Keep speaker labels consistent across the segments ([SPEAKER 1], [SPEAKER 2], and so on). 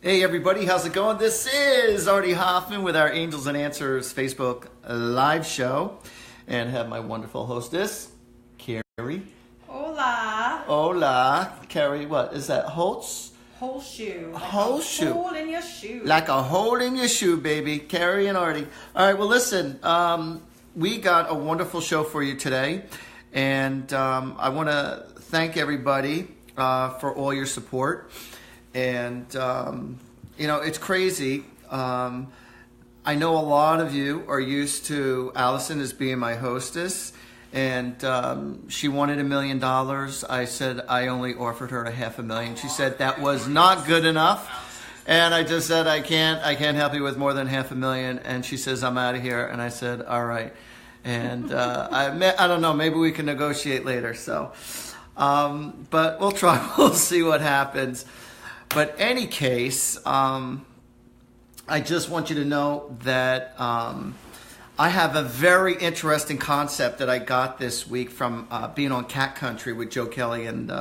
[SPEAKER 1] Hey everybody, how's it going? This is Artie Hoffman with our Angels and Answers Facebook live show, and have my wonderful hostess, Carrie.
[SPEAKER 2] Hola.
[SPEAKER 1] Hola. Carrie, what is that? Holtz?
[SPEAKER 2] Whole shoe. Like
[SPEAKER 1] Whole
[SPEAKER 2] a
[SPEAKER 1] shoe.
[SPEAKER 2] hole in your shoe.
[SPEAKER 1] Like a hole in your shoe, baby. Carrie and Artie. All right, well listen, we got a wonderful show for you today, and I want to thank everybody for all your support. And, it's crazy. I know a lot of you are used to Allison as being my hostess, and she wanted $1 million. I said I only offered her $500,000. She said that was not good enough. And I just said, I can't help you with more than $500,000. And she says, I'm out of here. And I said, all right. And I don't know, maybe we can negotiate later. So, but we'll try. We'll see what happens. But any case, I just want you to know that I have a very interesting concept that I got this week from being on Cat Country with Joe Kelly and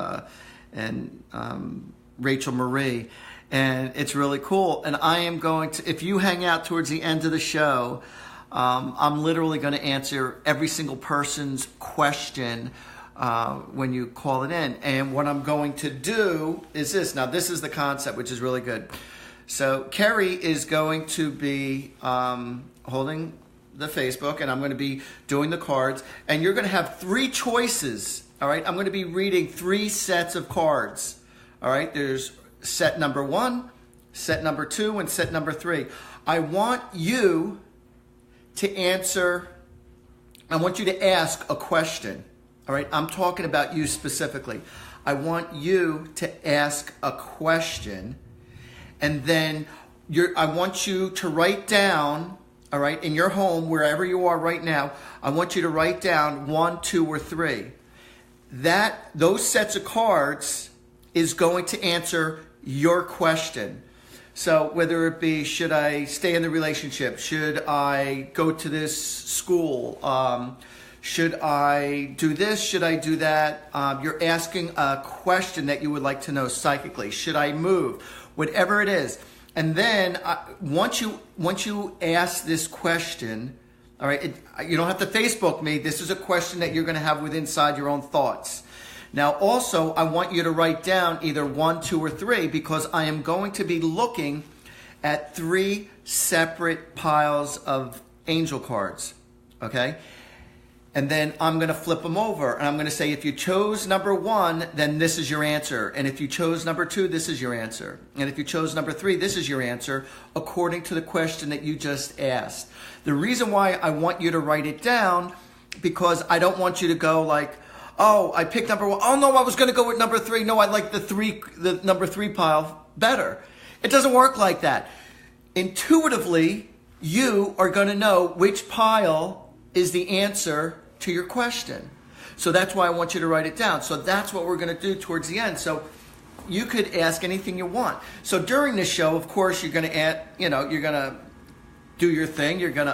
[SPEAKER 1] Rachel Marie. And it's really cool. And I am going to, if you hang out towards the end of the show, I'm literally going to answer every single person's question when you call it in. And what I'm going to do is this. Now, this is the concept, which is really good. So Carrie is going to be holding the Facebook, and I'm going to be doing the cards. And you're going to have 3 choices, all right? I'm going to be reading 3 sets of cards, all right? There's set number 1, set number 2, and set number 3. I want you to answer, I want you to ask a question. All right, I'm talking about you specifically. I want you to ask a question, and then I want you to write down, all right, in your home, wherever you are right now, I want you to write down 1, 2, or 3. Those sets of cards is going to answer your question. So whether it be, should I stay in the relationship? Should I go to this school? Should I do this? Should I do that? You're asking a question that you would like to know psychically. Should I move? Whatever it is. And then once you ask this question, all right, you don't have to Facebook me. This is a question that you're going to have inside your own thoughts. Now, also, I want you to write down either 1, 2, or 3, because I am going to be looking at 3 separate piles of angel cards, okay? And then I'm going to flip them over, and I'm going to say, if you chose number 1, then this is your answer. And if you chose number 2, this is your answer. And if you chose number 3, this is your answer, according to the question that you just asked. The reason why I want you to write it down, because I don't want you to go like, oh, I picked number 1. Oh, no, I was going to go with number 3. No, I like the number 3 pile better. It doesn't work like that. Intuitively, you are going to know which pile is the answer to your question. So that's why I want you to write it down. So that's what we're going to do towards the end. So you could ask anything you want. So during this show, of course, you're going to you're going to do your thing. You're going to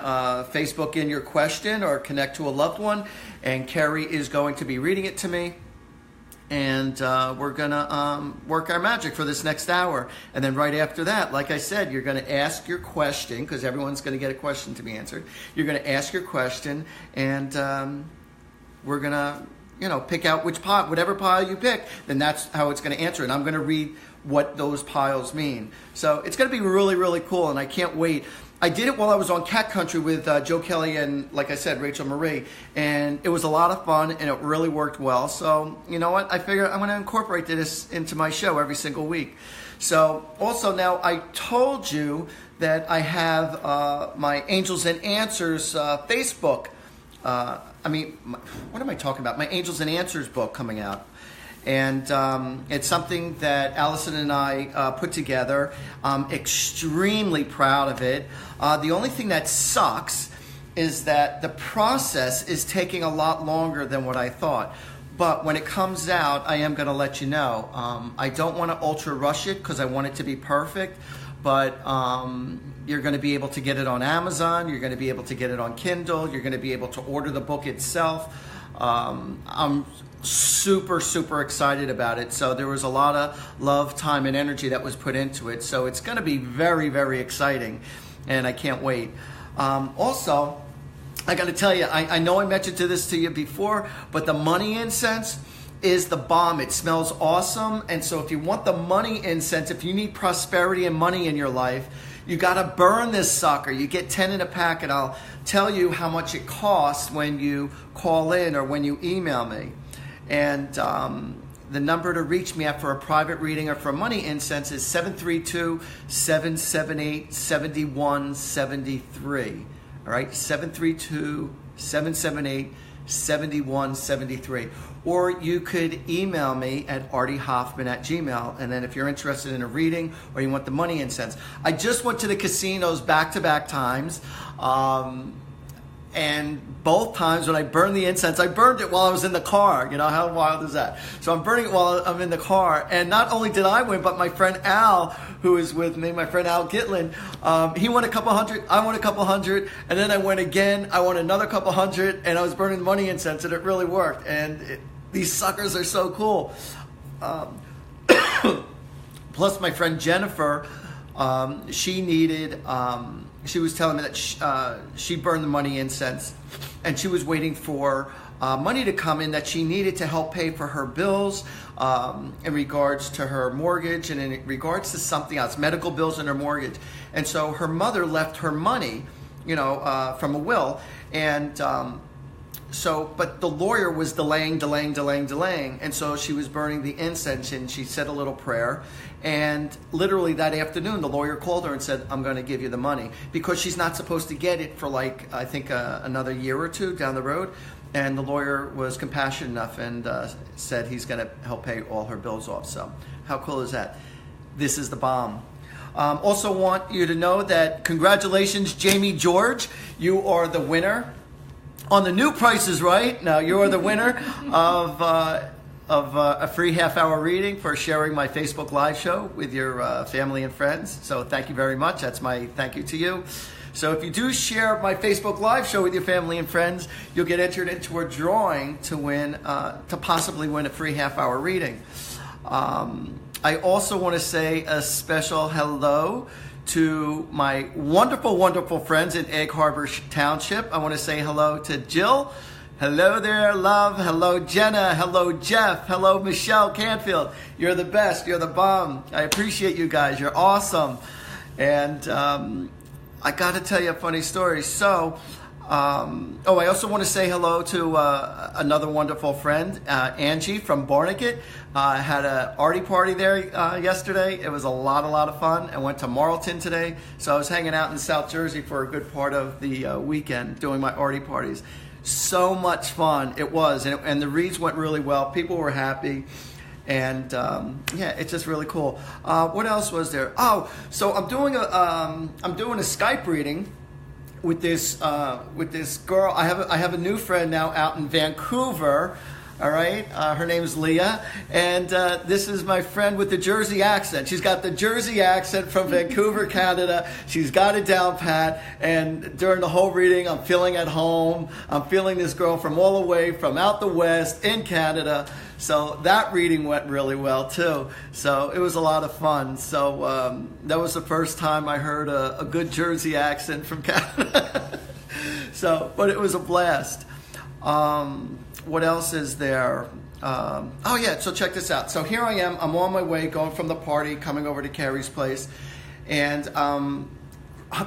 [SPEAKER 1] Facebook in your question or connect to a loved one. And Carrie is going to be reading it to me. And we're going to work our magic for this next hour. And then right after that, like I said, you're going to ask your question, because everyone's going to get a question to be answered. You're going to ask your question, and we're going to, pick out which pile, whatever pile you pick, then that's how it's going to answer. And I'm going to read what those piles mean. So it's going to be really, really cool, and I can't wait. I did it while I was on Cat Country with Joe Kelly and, like I said, Rachel Marie. And it was a lot of fun, and it really worked well. So, you know what? I figured I'm going to incorporate this into my show every single week. So, also now, I told you that I have my Angels and Answers Facebook. What am I talking about? My Angels and Answers book coming out. And it's something that Allison and I put together. I'm extremely proud of it. The only thing that sucks is that the process is taking a lot longer than what I thought. But when it comes out, I am going to let you know. I don't want to ultra rush it because I want it to be perfect. But you're going to be able to get it on Amazon. You're going to be able to get it on Kindle. You're going to be able to order the book itself. I'm super, super excited about it. So there was a lot of love, time, and energy that was put into it. So it's going to be very, very exciting, and I can't wait. Also, I got to tell you, I know I mentioned this to you before, but the money incense is the bomb. It smells awesome. And so if you want the money incense, if you need prosperity and money in your life, you got to burn this sucker. You get 10 in a packet. I'll tell you how much it costs when you call in or when you email me. And the number to reach me at for a private reading or for money incense is 732-778-7173. All right, 732-778-7173. Or you could email me at artiehoffman@gmail. And then if you're interested in a reading or you want the money incense. I just went to the casinos back-to-back times. And both times when I burned the incense, I burned it while I was in the car. You know, how wild is that? So I'm burning it while I'm in the car. And not only did I win, but my friend Al, who is with me, my friend Al Gitlin, he won a couple hundred, I won a couple hundred, and then I went again, I won another couple hundred, and I was burning money incense, and it really worked. And these suckers are so cool. Plus my friend Jennifer, she needed... she was telling me that she burned the money incense, and she was waiting for money to come in that she needed to help pay for her bills in regards to her mortgage and in regards to something else, medical bills and her mortgage. And so her mother left her money, from a will, and but the lawyer was delaying, and so she was burning the incense, and she said a little prayer. And literally that afternoon, the lawyer called her and said, I'm going to give you the money, because she's not supposed to get it for I think another year or two down the road. And the lawyer was compassionate enough and said he's going to help pay all her bills off. So how cool is that? This is the bomb. Also want you to know that congratulations, Jamie George. You are the winner on the new Price is Right. Now you are the winner of a free half-hour reading for sharing my Facebook Live show with your family and friends. So thank you very much. That's my thank you to you. So if you do share my Facebook Live show with your family and friends, you'll get entered into a drawing to win, to possibly win a free half-hour reading. I also want to say a special hello to my wonderful, wonderful friends in Egg Harbor Township. I want to say hello to Jill. Hello there, love. Hello, Jenna. Hello, Jeff. Hello, Michelle Canfield. You're the best. You're the bomb. I appreciate you guys. You're awesome. And I got to tell you a funny story. So, I also want to say hello to another wonderful friend, Angie from Barnegat. I had an Artie party there yesterday. It was a lot of fun. I went to Marlton today. So I was hanging out in South Jersey for a good part of the weekend doing my Artie parties. So much fun it was, and the reads went really well. People were happy, and it's just really cool. What else was there? Oh, so I'm doing a Skype reading with this girl. I have a new friend now out in Vancouver. All right, her name is Leah, and this is my friend with the Jersey accent. She's got the Jersey accent from Vancouver, Canada. She's got it down pat, and during the whole reading, I'm feeling at home. I'm feeling this girl from all the way from out the west in Canada. So that reading went really well too. So it was a lot of fun. So that was the first time I heard a good Jersey accent from Canada. But it was a blast. What else is there? So check this out. So here I am. I'm on my way, going from the party, coming over to Carrie's place, and I'm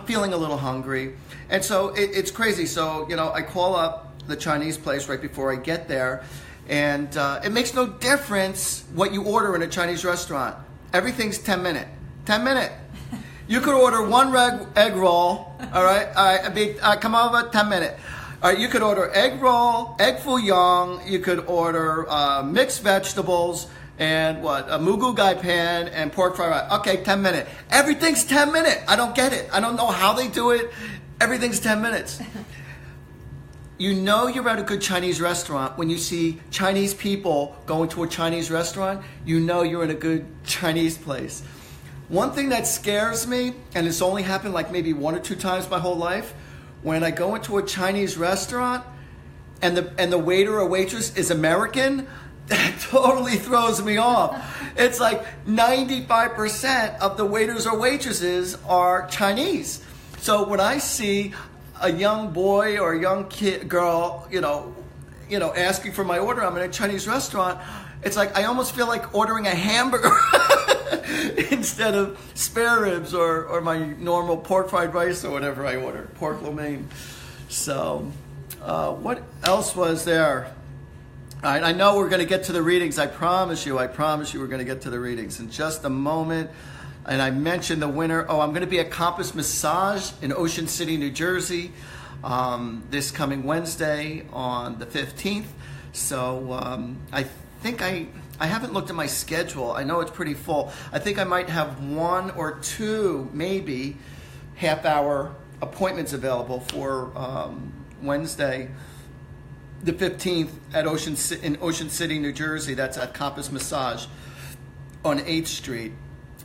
[SPEAKER 1] feeling a little hungry. And so it's crazy. So, I call up the Chinese place right before I get there, and it makes no difference what you order in a Chinese restaurant. Everything's 10 minute. 10 minute. You could order one egg roll, all right? Come over, 10 minute. You could order egg roll, egg foo young. You could order mixed vegetables and a mugu gai pan and pork fried rice. Okay, 10 minute. Everything's 10 minute. I don't get it. I don't know how they do it. Everything's 10 minutes. You know you're at a good Chinese restaurant when you see Chinese people going to a Chinese restaurant. You know you're in a good Chinese place. One thing that scares me, and it's only happened like maybe 1 or 2 times my whole life, when I go into a Chinese restaurant and the waiter or waitress is American, that totally throws me off. It's like 95% of the waiters or waitresses are Chinese. So when I see a young boy or a young girl, asking for my order, I'm in a Chinese restaurant, it's like I almost feel like ordering a hamburger instead of spare ribs or my normal pork fried rice or whatever I order, pork lo mein. So, what else was there? All right, I know we're going to get to the readings. I promise you we're going to get to the readings in just a moment. And I mentioned the winner. Oh, I'm going to be at Compass Massage in Ocean City, New Jersey, this coming Wednesday on the 15th. So I think I haven't looked at my schedule. I know it's pretty full. I think I might have 1 or 2, maybe, half-hour appointments available for Wednesday, the 15th in Ocean City, New Jersey. That's at Compass Massage on 8th Street.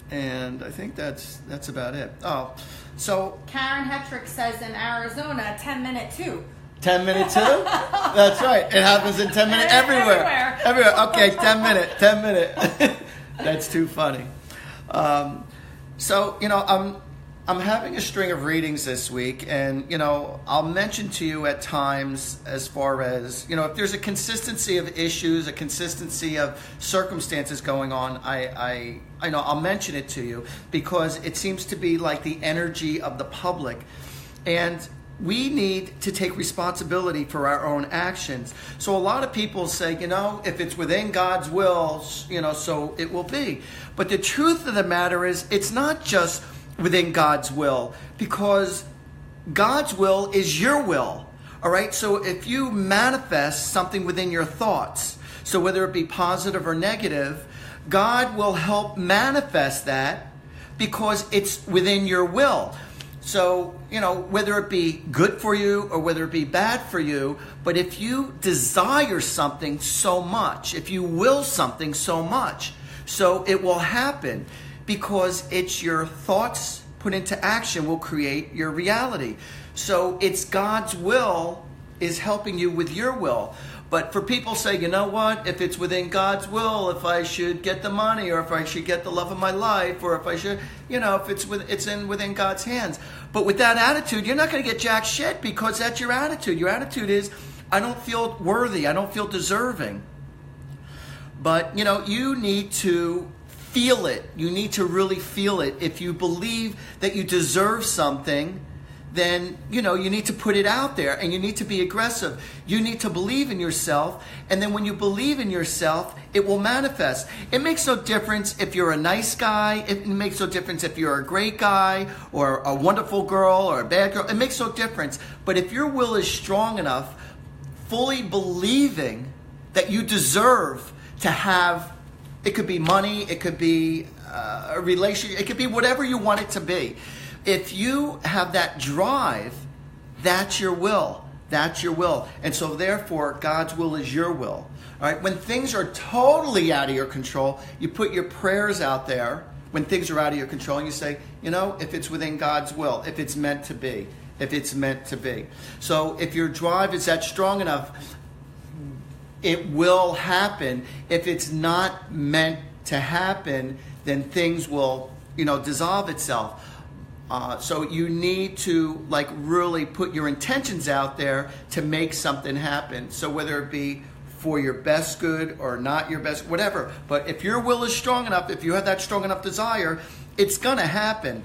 [SPEAKER 1] And I think that's about it. Oh, so
[SPEAKER 2] Karen Hetrick says in Arizona, 10-minute too.
[SPEAKER 1] 10-minute too? That's right. It happens in 10 minutes everywhere. Everywhere. Okay, 10 minute. That's too funny. So, I'm having a string of readings this week, and, I'll mention to you at times as far as, if there's a consistency of issues, a consistency of circumstances going on, I know I'll mention it to you because it seems to be like the energy of the public. And we need to take responsibility for our own actions. So a lot of people say, if it's within God's will, so it will be. But the truth of the matter is, it's not just within God's will, because God's will is your will. All right. So if you manifest something within your thoughts, so whether it be positive or negative, God will help manifest that because it's within your will. So, whether it be good for you or whether it be bad for you, but if you desire something so much, if you will something so much, so it will happen because it's your thoughts put into action will create your reality. So it's God's will is helping you with your will. But for people say, if it's within God's will, if I should get the money or if I should get the love of my life or if I should, if it's within God's hands. But with that attitude, you're not going to get jack shit because that's your attitude. Your attitude is, I don't feel worthy. I don't feel deserving. But, you need to feel it. You need to really feel it. If you believe that you deserve something, then, you need to put it out there and you need to be aggressive. You need to believe in yourself. And then when you believe in yourself, it will manifest. It makes no difference if you're a nice guy. It makes no difference if you're a great guy or a wonderful girl or a bad girl. It makes no difference. But if your will is strong enough, fully believing that you deserve to have, it could be money, it could be a relationship, it could be whatever you want it to be. If you have that drive, that's your will. That's your will. And so therefore, God's will is your will. All right. When things are totally out of your control, you put your prayers out there when things are out of your control and you say, if it's within God's will, if it's meant to be, if it's meant to be. So if your drive is that strong enough, it will happen. If it's not meant to happen, then things will, dissolve itself. So you need to really put your intentions out there to make something happen. So whether it be for your best good or not your best, whatever. But if your will is strong enough, if you have that strong enough desire, it's going to happen.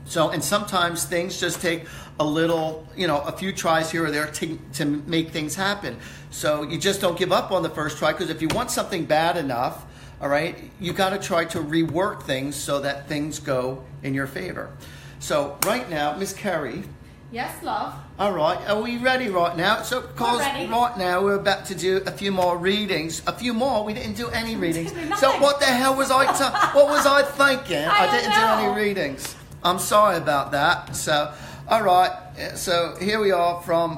[SPEAKER 1] So, and sometimes things just take a little, a few tries here or there to make things happen. So you just don't give up on the first try, because if you want something bad enough, all right, you got to try to rework things so that things go in your favor. So right now, Miss Carrie.
[SPEAKER 2] Yes, love.
[SPEAKER 1] All right, are we ready right now? So, because right now we're about to do a few more readings. A few more. We didn't do any readings. So what the hell was I? What was I thinking? I didn't do any readings. I'm sorry about that. So, all right. So here we are from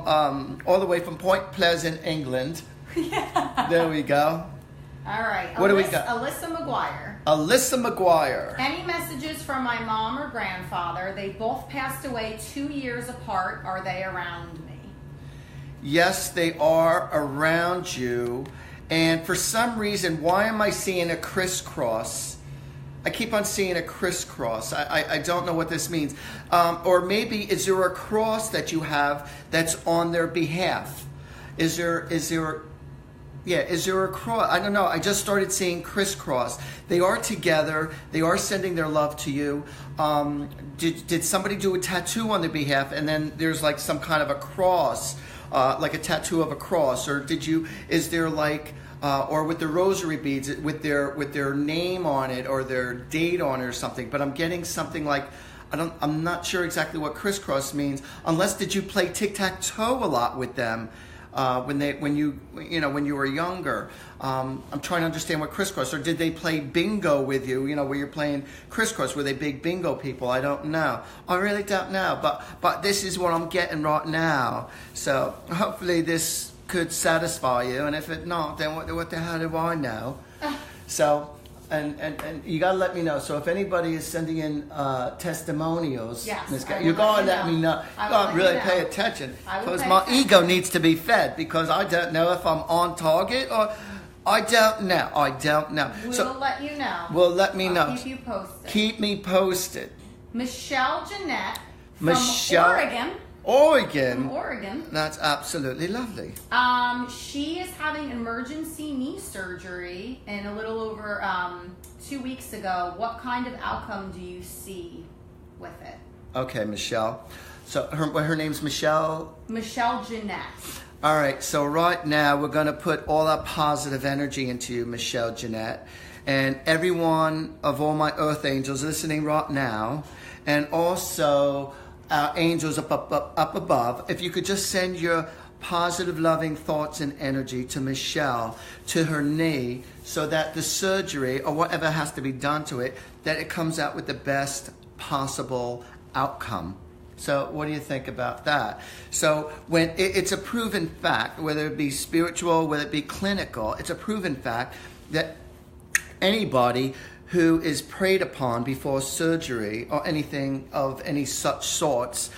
[SPEAKER 1] all the way from Point Pleasant, England. Yeah. There we go.
[SPEAKER 2] All right.
[SPEAKER 1] What do we got?
[SPEAKER 2] Alyssa McGuire.
[SPEAKER 1] Alyssa McGuire.
[SPEAKER 2] Any messages from my mom or grandfather? They both passed away 2 years apart. Are they around me?
[SPEAKER 1] Yes, they are around you. And for some reason, why am I seeing a crisscross? I keep on seeing a crisscross. I don't know what this means. Or maybe is there a cross that you have that's on their behalf? Is there a cross? I don't know. I just started seeing crisscross. They are together. They are sending their love to you. Did somebody do a tattoo on their behalf, and then there's like some kind of a cross, like a tattoo of a cross, or is there like, or with the rosary beads with their name on it or their date on it or something? But I'm getting something like, I'm not sure exactly what crisscross means, unless did you play tic-tac-toe a lot with them? When you were younger. I'm trying to understand what crisscross, or did they play bingo with you, where you're playing crisscross? Were they big bingo people? I don't know. I really don't know, but this is what I'm getting right now. So hopefully this could satisfy you, and if it not, then what the hell do I know? So and you gotta let me know. So if anybody is sending in testimonials,
[SPEAKER 2] yes,
[SPEAKER 1] you gotta let me know. You gotta really pay attention, because my ego needs to be fed, because I don't know if I'm on target or I don't know.
[SPEAKER 2] We'll let you know.
[SPEAKER 1] Well, let me know.
[SPEAKER 2] Keep you posted.
[SPEAKER 1] Keep me posted.
[SPEAKER 2] Michelle Jeanette from Oregon. From Oregon.
[SPEAKER 1] That's absolutely lovely.
[SPEAKER 2] She is having emergency knee surgery in a little over 2 weeks ago. What kind of outcome do you see with it?
[SPEAKER 1] Okay, Michelle. So her name's Michelle?
[SPEAKER 2] Michelle Jeanette.
[SPEAKER 1] All right, so right now we're going to put all our positive energy into you, Michelle Jeanette. And everyone of all my earth angels listening right now, and also our angels up above, if you could just send your positive, loving thoughts and energy to Michelle, to her knee, so that the surgery or whatever has to be done to it, that it comes out with the best possible outcome. So what do you think about that? So when it's a proven fact, whether it be spiritual, whether it be clinical, it's a proven fact that anybody who is preyed upon before surgery or anything of any such sorts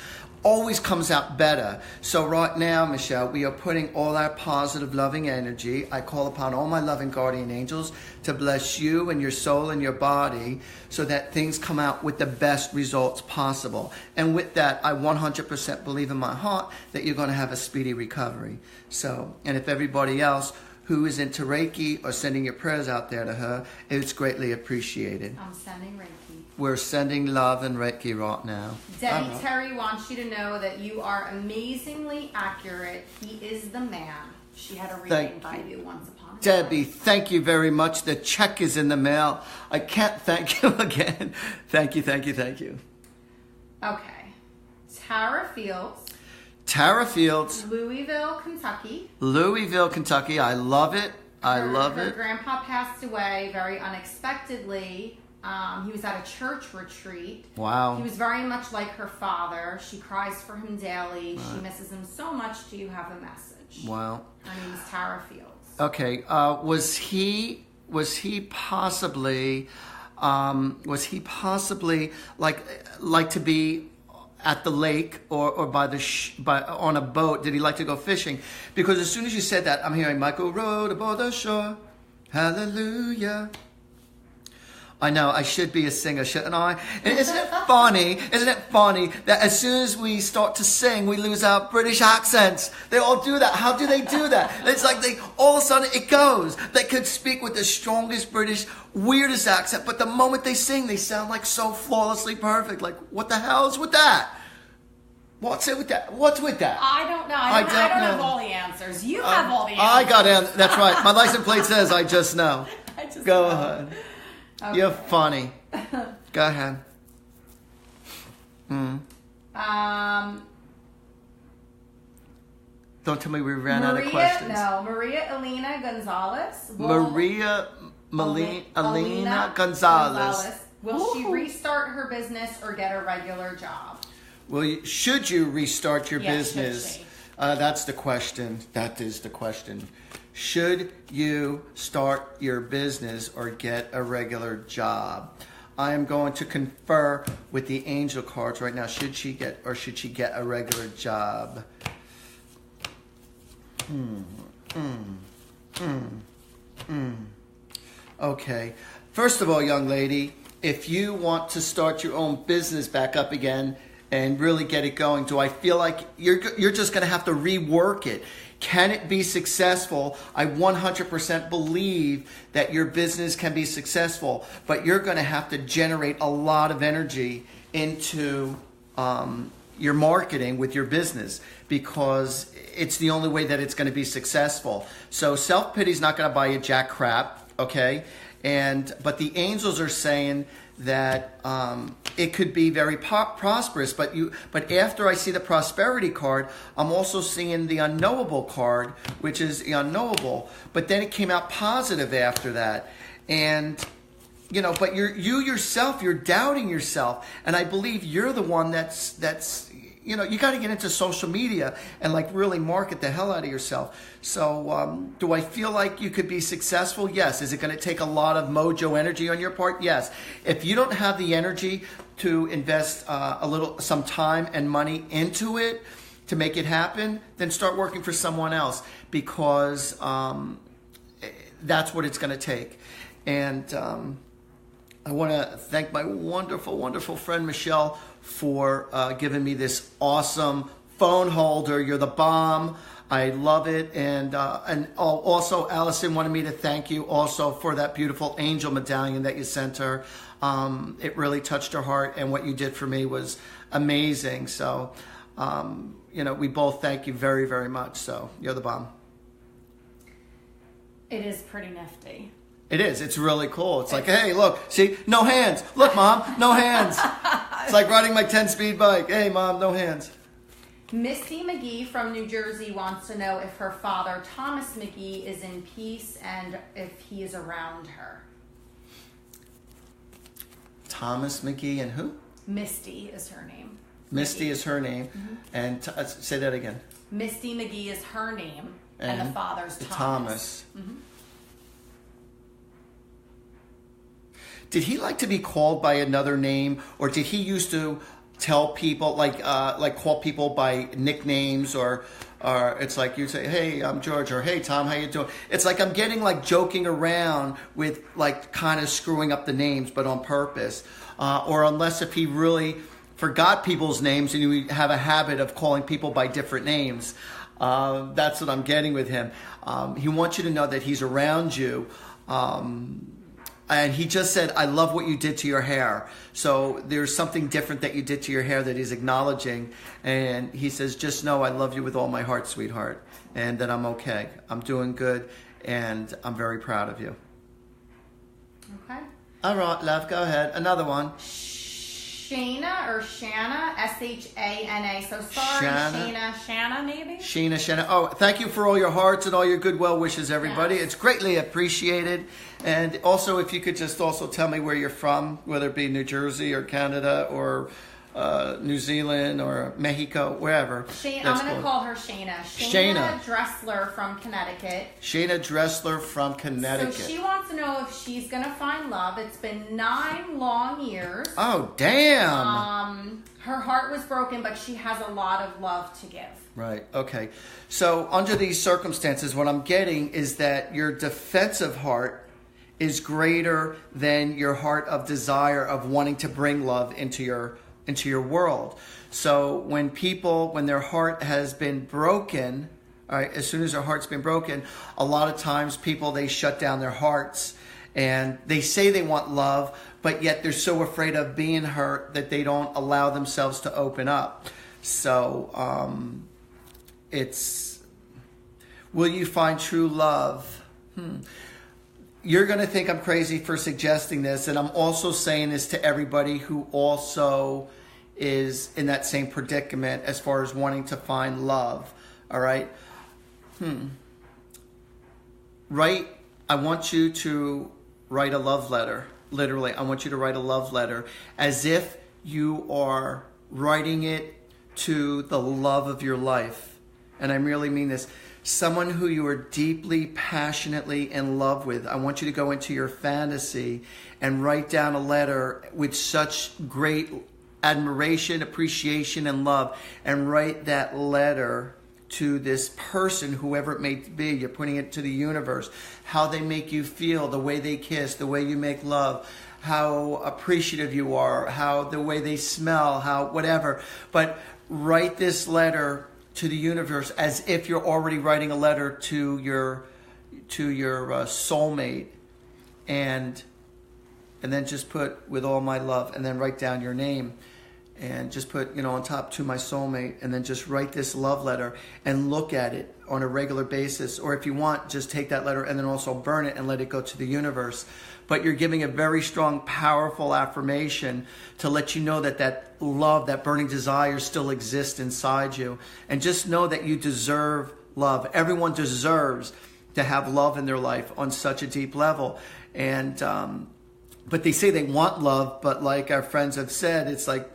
[SPEAKER 1] always comes out better. So right now, Michelle, we are putting all our positive, loving energy. I call upon all my loving guardian angels to bless you and your soul and your body, so that things come out with the best results possible. And with that, I 100% believe in my heart that you're going to have a speedy recovery. So, and if everybody else who is into Reiki or sending your prayers out there to her, it's greatly appreciated.
[SPEAKER 2] I'm sending Reiki.
[SPEAKER 1] We're sending love and Reiki right now.
[SPEAKER 2] Debbie Terry wants you to know that you are amazingly accurate. He is the man. She had a reading by you once upon a time.
[SPEAKER 1] Debbie, thank you very much. The check is in the mail. I can't thank you again. Thank you.
[SPEAKER 2] Okay. Tara Fields.
[SPEAKER 1] Tara Fields.
[SPEAKER 2] Louisville, Kentucky.
[SPEAKER 1] I love it.
[SPEAKER 2] Her grandpa passed away very unexpectedly. He was at a church retreat.
[SPEAKER 1] Wow.
[SPEAKER 2] He was very much like her father. She cries for him daily. Right. She misses him so much. Do you have a message?
[SPEAKER 1] Wow.
[SPEAKER 2] Her name is Tara Fields.
[SPEAKER 1] Okay. Was he possibly like to be at the lake or on a boat? Did he like to go fishing? Because as soon as you said that, I'm hearing Michael rode aboard the shore. Hallelujah. I know, I should be a singer, shouldn't I? And isn't it funny that as soon as we start to sing, we lose our British accents? They all do that. How do they do that? It's like all of a sudden it goes. They could speak with the strongest British, weirdest accent, but the moment they sing, they sound like so flawlessly perfect. Like, what the hell is with that? What's with that?
[SPEAKER 2] I don't know. I don't have all the answers. You have all the answers.
[SPEAKER 1] I got it. That's right. My license plate says I just know. Go ahead. Okay. You're funny. Go ahead. Don't tell me we ran out of questions.
[SPEAKER 2] No, Maria Elena Gonzalez.
[SPEAKER 1] Elena Gonzalez.
[SPEAKER 2] Will she restart her business or get a regular job?
[SPEAKER 1] Well, should you restart your business? That's the question. That is the question. Should you start your business or get a regular job? I am going to confer with the angel cards right now. Should she get a regular job? Okay. First of all, young lady, if you want to start your own business back up again and really get it going, do I feel like you're just going to have to rework it? Can it be successful? I 100% believe that your business can be successful, but you're going to have to generate a lot of energy into your marketing with your business, because it's the only way that it's going to be successful. So self-pity is not going to buy you jack crap, okay? But the angels are saying that it could be very prosperous, but after I see the prosperity card, I'm also seeing the unknowable card, which is the unknowable. But then it came out positive after that, and but you yourself, you're doubting yourself, and I believe you're the one that's you got to get into social media and really market the hell out of yourself. So do I feel like you could be successful? Yes. Is it going to take a lot of mojo energy on your part? Yes. If you don't have the energy to invest some time and money into it to make it happen, then start working for someone else, because that's what it's going to take. And I want to thank my wonderful, wonderful friend Michelle for giving me this awesome phone holder. You're the bomb. I love it. And also Allison wanted me to thank you also for that beautiful angel medallion that you sent her. It really touched her heart, and what you did for me was amazing. So, we both thank you very, very much. So you're the bomb.
[SPEAKER 2] It is pretty nifty.
[SPEAKER 1] It is. It's really cool. It's like, hey, look, see, no hands. Look, Mom, no hands. It's like riding my 10-speed bike. Hey, Mom, no hands.
[SPEAKER 2] Misty McGee from New Jersey wants to know if her father, Thomas McGee, is in peace and if he is around her.
[SPEAKER 1] Thomas McGee and who?
[SPEAKER 2] Misty is her name.
[SPEAKER 1] Misty
[SPEAKER 2] McGee.
[SPEAKER 1] is her name.
[SPEAKER 2] Mm-hmm.
[SPEAKER 1] And say that again.
[SPEAKER 2] Misty McGee is her name, and the father's Thomas.
[SPEAKER 1] Thomas.
[SPEAKER 2] Mm-hmm.
[SPEAKER 1] Did he like to be called by another name, or did he used to tell people like call people by nicknames, or it's like you say, hey, I'm George, or hey, Tom, how you doing? It's like I'm getting joking around with kind of screwing up the names, but on purpose, or unless if he really forgot people's names and you have a habit of calling people by different names. That's what I'm getting with him. He wants you to know that he's around you. And he just said, I love what you did to your hair. So there's something different that you did to your hair that he's acknowledging. And he says, just know I love you with all my heart, sweetheart. And that I'm okay. I'm doing good. And I'm very proud of you.
[SPEAKER 2] Okay.
[SPEAKER 1] All right, love, go ahead. Another one.
[SPEAKER 2] Shana or Shanna, S-H-A-N-A. So sorry, Shanna maybe?
[SPEAKER 1] Sheena. Oh, thank you for all your hearts and all your good well wishes, everybody.
[SPEAKER 2] Yes.
[SPEAKER 1] It's greatly appreciated. And also, if you could just also tell me where you're from, whether it be New Jersey or Canada or New Zealand or Mexico, wherever.
[SPEAKER 2] I'm going to call her Shana. Shana Dressler from Connecticut.
[SPEAKER 1] Shana Dressler from Connecticut.
[SPEAKER 2] So she wants to know if she's going to find love. It's been 9 long years.
[SPEAKER 1] Oh, damn.
[SPEAKER 2] Her heart was broken, but she has a lot of love to give.
[SPEAKER 1] Right. Okay. So under these circumstances, what I'm getting is that your defensive heart is greater than your heart of desire of wanting to bring love into your world. So when their heart has been broken, all right, as soon as their heart's been broken, a lot of times they shut down their hearts and they say they want love, but yet they're so afraid of being hurt that they don't allow themselves to open up. So will you find true love? You're going to think I'm crazy for suggesting this, and I'm also saying this to everybody who also is in that same predicament as far as wanting to find love. All right? I want you to write a love letter. Literally, I want you to write a love letter as if you are writing it to the love of your life. And I really mean this. Someone who you are deeply, passionately in love with. I want you to go into your fantasy and write down a letter with such great admiration, appreciation, and love. And write that letter to this person, whoever it may be. You're putting it to the universe, how they make you feel, the way they kiss, the way you make love, how appreciative you are, how the way they smell, how whatever. But write this letter to the universe as if you're already writing a letter to your soulmate, and then just put with all my love, and then write down your name. And just put, on top, to my soulmate, and then just write this love letter and look at it on a regular basis. Or if you want, just take that letter and then also burn it and let it go to the universe. But you're giving a very strong, powerful affirmation to let you know that that love, that burning desire still exists inside you. And just know that you deserve love. Everyone deserves to have love in their life on such a deep level. And, but they say they want love, but like our friends have said, it's like,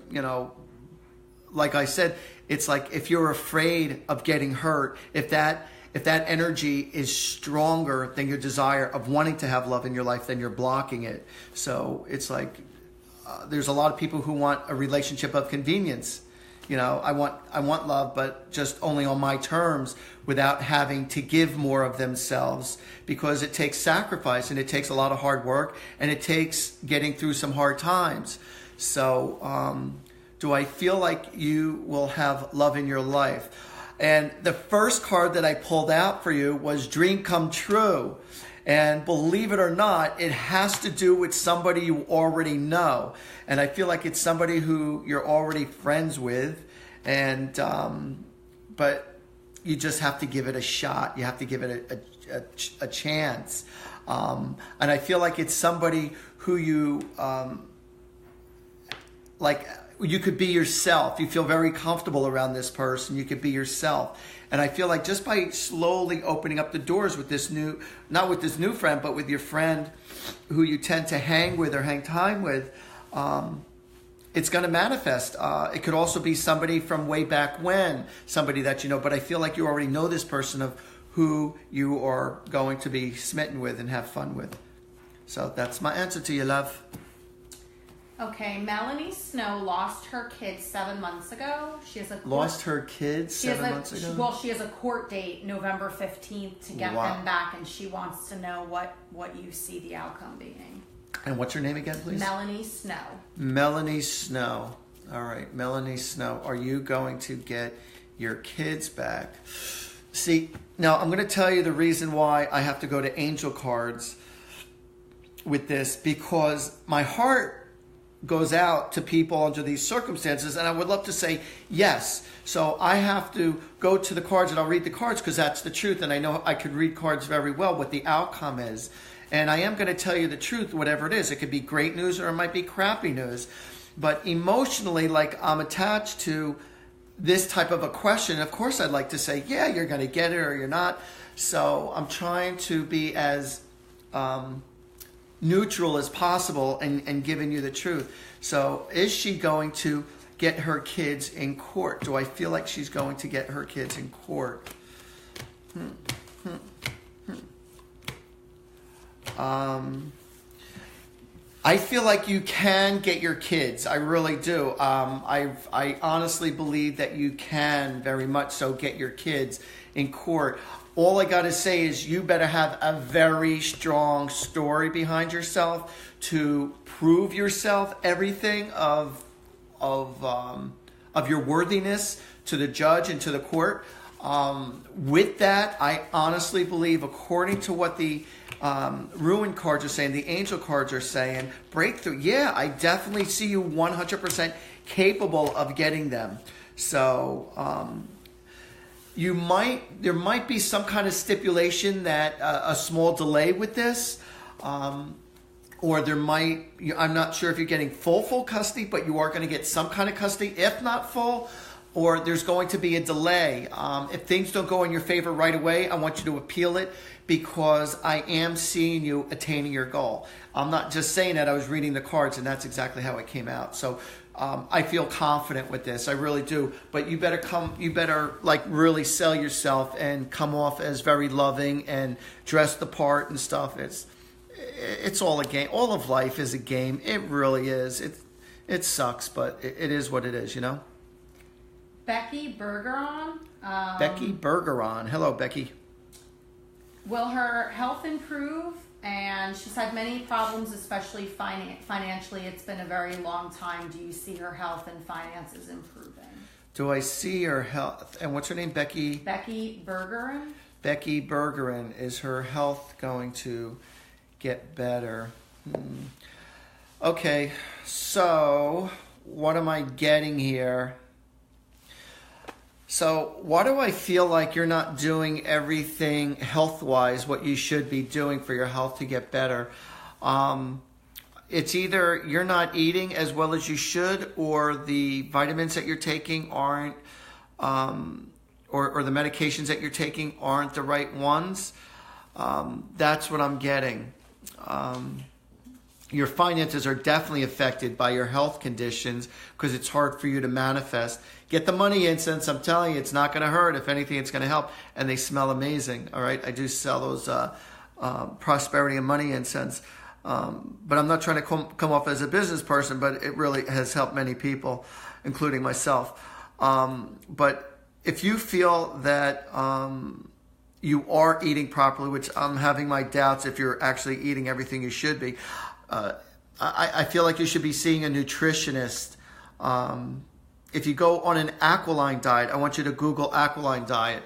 [SPEAKER 1] like I said, it's like if you're afraid of getting hurt, if that energy is stronger than your desire of wanting to have love in your life, then you're blocking it. So it's like there's a lot of people who want a relationship of convenience. I want love, but just only on my terms, without having to give more of themselves, because it takes sacrifice and it takes a lot of hard work and it takes getting through some hard times. So do I feel like you will have love in your life? And the first card that I pulled out for you was Dream Come True. And believe it or not, it has to do with somebody you already know. And I feel like it's somebody who you're already friends with. And but you just have to give it a shot. You have to give it a chance. And I feel like it's somebody who you, like, you could be yourself. You feel very comfortable around this person. You could be yourself. And I feel like just by slowly opening up the doors with this new, not with this new friend, but with your friend who you tend to hang with or hang time with, it's going to manifest. It could also be somebody from way back when, somebody that you know, but I feel like you already know this person of who you are going to be smitten with and have fun with. So that's my answer to you, love.
[SPEAKER 2] Okay, Melanie Snow lost her kids 7 months ago. She has
[SPEAKER 1] lost her kids 7 months ago?
[SPEAKER 2] Well, she has a court date November 15th to get them back, and she wants to know what you see the outcome being.
[SPEAKER 1] And what's her name again, please?
[SPEAKER 2] Melanie Snow.
[SPEAKER 1] Melanie Snow. All right, Melanie Snow. Are you going to get your kids back? See, now I'm going to tell you the reason why I have to go to angel cards with this, because my heart goes out to people under these circumstances, and I would love to say yes. So I have to go to the cards, and I'll read the cards because that's the truth, and I know I could read cards very well, what the outcome is. And I am going to tell you the truth, whatever it is. It could be great news or it might be crappy news. But emotionally, like, I'm attached to this type of a question. Of course, I'd like to say, yeah, you're going to get it or you're not. So I'm trying to be as neutral as possible and giving you the truth. So is she going to get her kids in court? Do I feel like she's going to get her kids in court? I feel like you can get your kids. I really do. I honestly believe that you can very much so get your kids in court. All I got to say is you better have a very strong story behind yourself to prove yourself everything of your worthiness to the judge and to the court. With that, I honestly believe, according to what the ruin cards are saying, the angel cards are saying, breakthrough. Yeah, I definitely see you 100% capable of getting them. So there might be some kind of stipulation that a small delay with this, or there might, I'm not sure if you're getting full custody, but you are going to get some kind of custody, if not full, or there's going to be a delay. If things don't go in your favor right away, I want you to appeal it, because I am seeing you attaining your goal. I'm not just saying that, I was reading the cards and that's exactly how it came out. So I feel confident with this, I really do. But you better like really sell yourself and come off as very loving and dress the part and stuff. It's all a game. All of life is a game. It really is. It sucks, but it is what it is, you know?
[SPEAKER 2] Becky Bergeron.
[SPEAKER 1] Becky Bergeron. Hello, Becky.
[SPEAKER 2] Will her health improve? And she's had many problems, especially financially. It's been a very long time. Do you see her health and finances improving?
[SPEAKER 1] Do I see her health? And what's her name? Becky?
[SPEAKER 2] Becky Bergeron.
[SPEAKER 1] Becky Bergeron. Is her health going to get better? Okay, so what am I getting here? So why do I feel like you're not doing everything health-wise what you should be doing for your health to get better? It's either you're not eating as well as you should, or the vitamins that you're taking aren't, or the medications that you're taking aren't the right ones. That's what I'm getting. Your finances are definitely affected by your health conditions because it's hard for you to manifest. Get the money incense. I'm telling you, it's not going to hurt. If anything, it's going to help. And they smell amazing. All right. I do sell those prosperity and money incense. But I'm not trying to come off as a business person, but it really has helped many people, including myself. But if you feel that you are eating properly, which I'm having my doubts if you're actually eating everything you should be, I feel like you should be seeing a nutritionist. If you go on an alkaline diet, I want you to Google alkaline diet.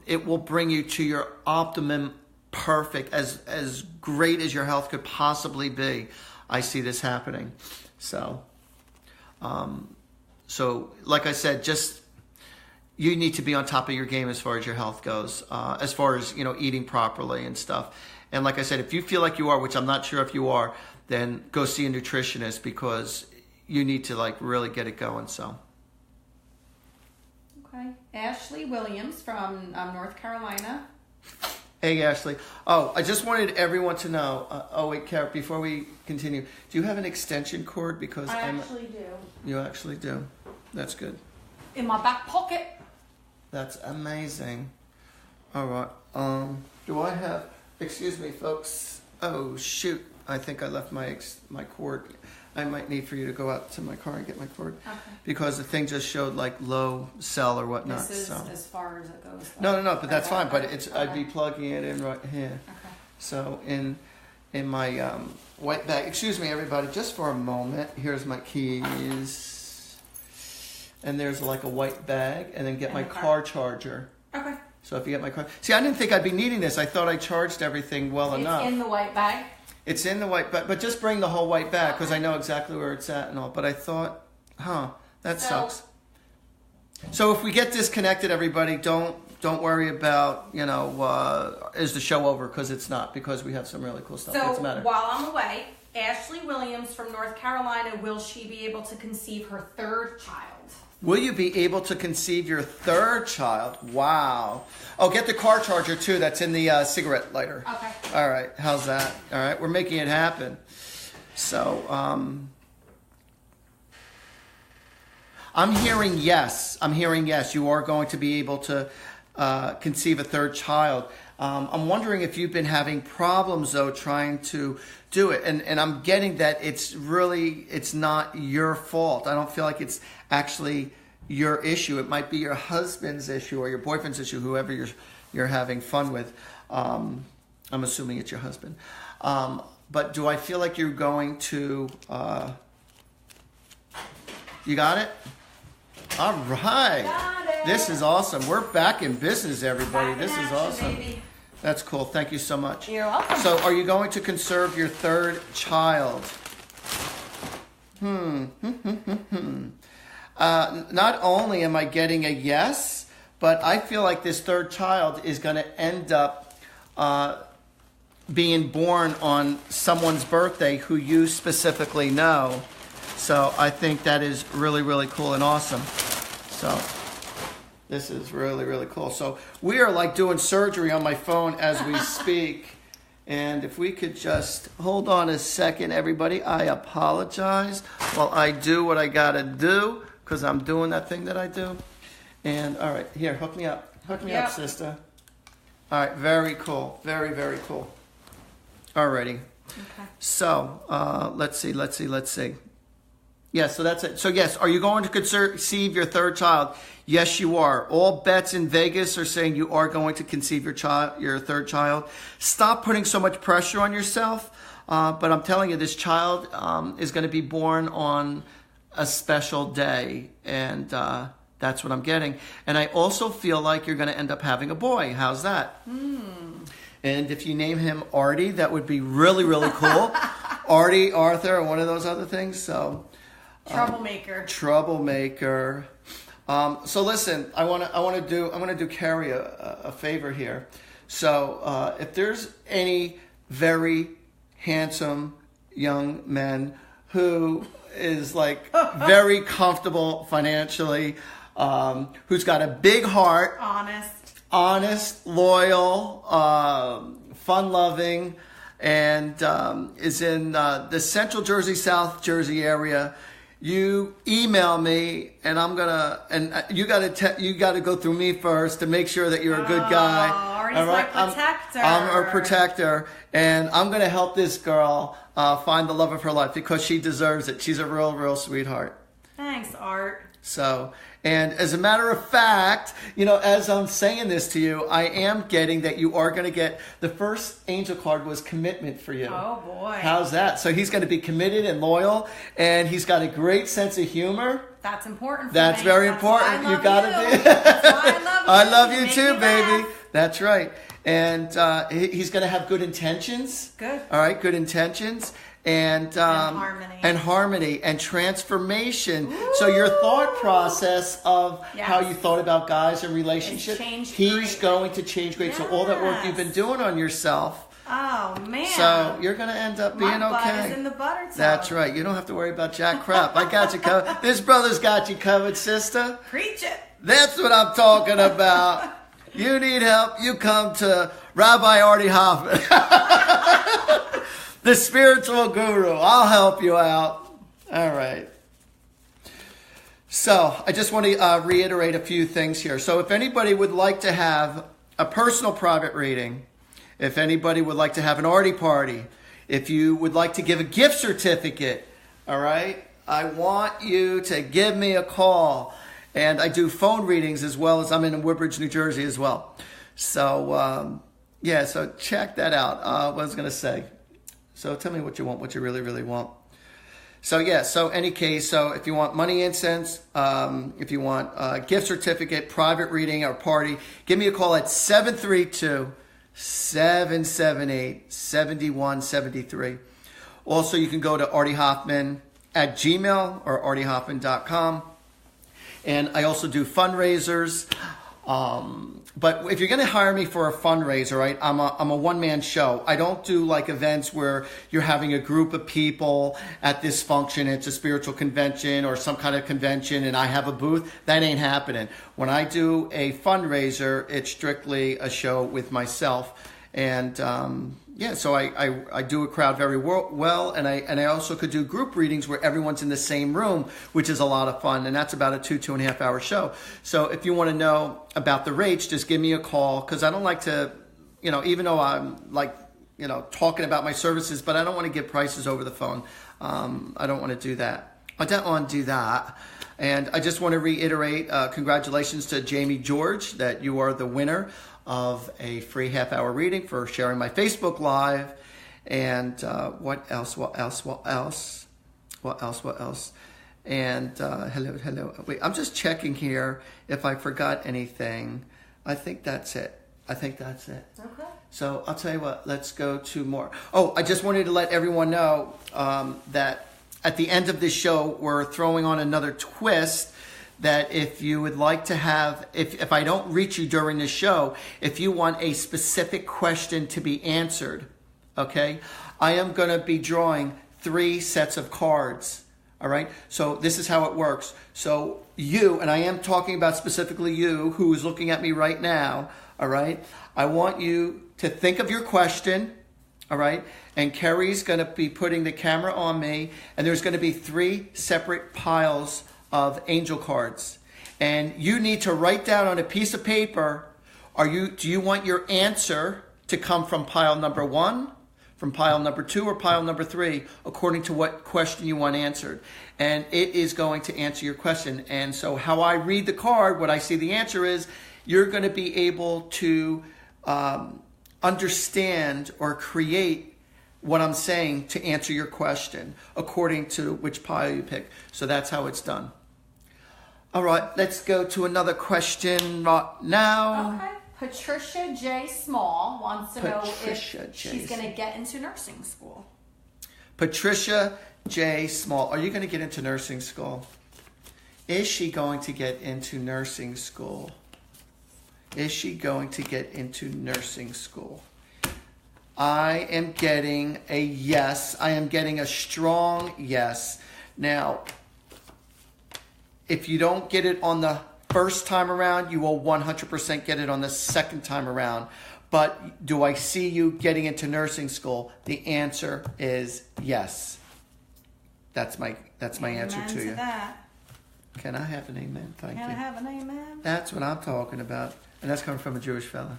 [SPEAKER 1] It will bring you to your optimum perfect, as great as your health could possibly be. I see this happening. So like I said, just you need to be on top of your game as far as your health goes, as far as, eating properly and stuff. And like I said, if you feel like you are, which I'm not sure if you are, then go see a nutritionist because you need to really get it going. So.
[SPEAKER 2] Okay. Ashley Williams from North Carolina.
[SPEAKER 1] Hey, Ashley. Oh, I just wanted everyone to know. Wait, Kara, before we continue, do you have an extension cord? Because
[SPEAKER 2] I actually do.
[SPEAKER 1] You actually do. That's good.
[SPEAKER 2] In my back pocket.
[SPEAKER 1] That's amazing. All right. Do I have? Excuse me, folks. Oh shoot! I think I left my cord. I might need for you to go out to my car and get my cord. Okay. Because the thing just showed low cell or whatnot.
[SPEAKER 2] This is
[SPEAKER 1] so.
[SPEAKER 2] as far as it goes.
[SPEAKER 1] No, but that's fine. But I'd be plugging it in right here.
[SPEAKER 2] Okay.
[SPEAKER 1] So in my white bag. Excuse me, everybody, just for a moment. Here's my keys, and there's a white bag, and then get my car charger.
[SPEAKER 2] Okay.
[SPEAKER 1] So if you get my car, see, I didn't think I'd be needing this. I thought I charged everything well enough.
[SPEAKER 2] It's in the white bag.
[SPEAKER 1] It's in the white bag, but just bring the whole white bag because I know exactly where it's at and all. But I thought, that sucks. So if we get disconnected, everybody, don't worry about is the show over, because it's not, because we have some really cool stuff.
[SPEAKER 2] So
[SPEAKER 1] What's the matter?
[SPEAKER 2] While I'm away, Ashley Williams from North Carolina, will she be able to conceive her third child?
[SPEAKER 1] Will you be able to conceive your third child? Wow. Oh, get the car charger, too. That's in the cigarette lighter.
[SPEAKER 2] Okay.
[SPEAKER 1] All right. How's that? All right. We're making it happen. So, I'm hearing yes. You are going to be able to conceive a third child. I'm wondering if you've been having problems, though, trying to do it. And I'm getting that it's not your fault. I don't feel like it's actually your issue. It might be your husband's issue or your boyfriend's issue, whoever you're having fun with. I'm assuming it's your husband. But do I feel like you're going to... You got it? All right.
[SPEAKER 2] Got it.
[SPEAKER 1] This is awesome. We're back in business, everybody.
[SPEAKER 2] Back in
[SPEAKER 1] this is
[SPEAKER 2] action,
[SPEAKER 1] awesome.
[SPEAKER 2] baby.
[SPEAKER 1] That's cool. Thank you so much.
[SPEAKER 2] You're welcome.
[SPEAKER 1] So, are you going to conserve your third child? Not only am I getting a yes, but I feel like this third child is going to end up being born on someone's birthday who you specifically know. So I think that is really, really cool and awesome. So this is really, really cool. So we are doing surgery on my phone as we speak. And if we could just hold on a second, everybody. I apologize while I do what I got to do, because I'm doing that thing that I do. And all right, here, hook me up. Hook me up, sister. All right, very cool. Very, very cool. Alrighty.
[SPEAKER 2] Okay.
[SPEAKER 1] So let's see. Yes, so that's it. So yes, are you going to conceive your third child? Yes, you are. All bets in Vegas are saying you are going to conceive your third child. Stop putting so much pressure on yourself. But I'm telling you, this child is going to be born on a special day, and that's what I'm getting. And I also feel like you're going to end up having a boy. How's that? And if you name him Artie, that would be really, really cool. Artie, Arthur, or one of those other things. So. Troublemaker. So listen, I'm gonna do Carrie a favor here. So if there's any very handsome young man who is like very comfortable financially, who's got a big heart, honest, loyal, fun-loving, and is in the Central Jersey, South Jersey area. You email me, and you gotta go through me first to make sure that you're a good guy.
[SPEAKER 2] Artie's my protector.
[SPEAKER 1] I'm a protector, and I'm gonna help this girl find the love of her life because she deserves it. She's a real sweetheart.
[SPEAKER 2] Thanks, Art.
[SPEAKER 1] So, and as a matter of fact, as I'm saying this to you, I am getting that you are going to get, the first angel card was commitment for you.
[SPEAKER 2] Oh, boy.
[SPEAKER 1] How's that? So he's going to be committed and loyal, and he's got a great sense of humor.
[SPEAKER 2] That's important for
[SPEAKER 1] That's
[SPEAKER 2] me.
[SPEAKER 1] very
[SPEAKER 2] That's
[SPEAKER 1] important.
[SPEAKER 2] Why I
[SPEAKER 1] You got to
[SPEAKER 2] be. That's why I love you.
[SPEAKER 1] I love you
[SPEAKER 2] make
[SPEAKER 1] too,
[SPEAKER 2] me
[SPEAKER 1] baby.
[SPEAKER 2] laugh.
[SPEAKER 1] That's right. And he's going to have good intentions.
[SPEAKER 2] Good.
[SPEAKER 1] All right, good intentions. And harmony and transformation.
[SPEAKER 2] Ooh.
[SPEAKER 1] So your thought process of
[SPEAKER 2] Yes.
[SPEAKER 1] how you thought about guys and relationships, he's going to change great.
[SPEAKER 2] Yes.
[SPEAKER 1] So all that work you've been doing on yourself.
[SPEAKER 2] Oh man.
[SPEAKER 1] So you're going to end up being
[SPEAKER 2] My
[SPEAKER 1] okay.
[SPEAKER 2] butt is in the butter tub.
[SPEAKER 1] That's right. You don't have to worry about jack crap. I got you covered. This brother's got you covered, sister.
[SPEAKER 2] Preach it.
[SPEAKER 1] That's what I'm talking about. You need help, you come to Rabbi Artie Hoffman. The spiritual guru. I'll help you out. All right. So I just want to reiterate a few things here. So if anybody would like to have a personal private reading, if anybody would like to have an Artie party, if you would like to give a gift certificate, all right, I want you to give me a call. And I do phone readings as well as I'm in Woodbridge, New Jersey as well. So, so check that out. What I was going to say. So tell me what you want, what you really, really want. So, so any case, so if you want money incense, if you want a gift certificate, private reading, or party, give me a call at 732-778-7173. Also, you can go to Artie Hoffman at Gmail or artiehoffman.com. And I also do fundraisers. But if you're going to hire me for a fundraiser, right, I'm a one-man show. I don't do like events where you're having a group of people at this function. It's a spiritual convention or some kind of convention and I have a booth. That ain't happening. When I do a fundraiser, it's strictly a show with myself. And so I do a crowd very well, and I also could do group readings where everyone's in the same room, which is a lot of fun, and that's about a 2.5 hour show. So if you want to know about the rates, just give me a call, because I don't like to, even though I'm talking about my services, but I don't want to give prices over the phone. I don't want to do that. And I just want to reiterate, congratulations to Jamie George that you are the winner of a free half-hour reading for sharing my Facebook Live. And what else? And hello. Wait, I'm just checking here if I forgot anything. I think that's it. Okay. So I'll tell you what, let's go to more. Oh, I just wanted to let everyone know that at the end of this show, we're throwing on another twist, that if you would like to have, if I don't reach you during the show, if you want a specific question to be answered, okay, I am going to be drawing 3 sets of cards, all right? So this is how it works. So you, and I am talking about specifically you, who is looking at me right now, all right? I want you to think of your question, all right? And Kerry's going to be putting the camera on me, and there's going to be 3 separate piles of angel cards, and you need to write down on a piece of paper, do you want your answer to come from pile number 1, from pile number 2 or pile number 3, according to what question you want answered. And it is going to answer your question. And so how I read the card, what I see the answer is, you're going to be able to understand or create what I'm saying to answer your question according to which pile you pick. So that's how it's done. All right, let's go to another question right now.
[SPEAKER 2] Okay. Patricia J. Small wants to know if she's going to get into nursing school.
[SPEAKER 1] Patricia J. Small, are you going to get into nursing school? Is she going to get into nursing school? Is she going to get into nursing school? I am getting a yes. I am getting a strong yes. Now, if you don't get it on the first time around, you will 100% get it on the second time around. But do I see you getting into nursing school? The answer is yes. That's my answer to you.
[SPEAKER 2] That.
[SPEAKER 1] Can I have an amen? Thank you.
[SPEAKER 2] Can I have an amen?
[SPEAKER 1] That's what I'm talking about. And that's coming from a Jewish fella.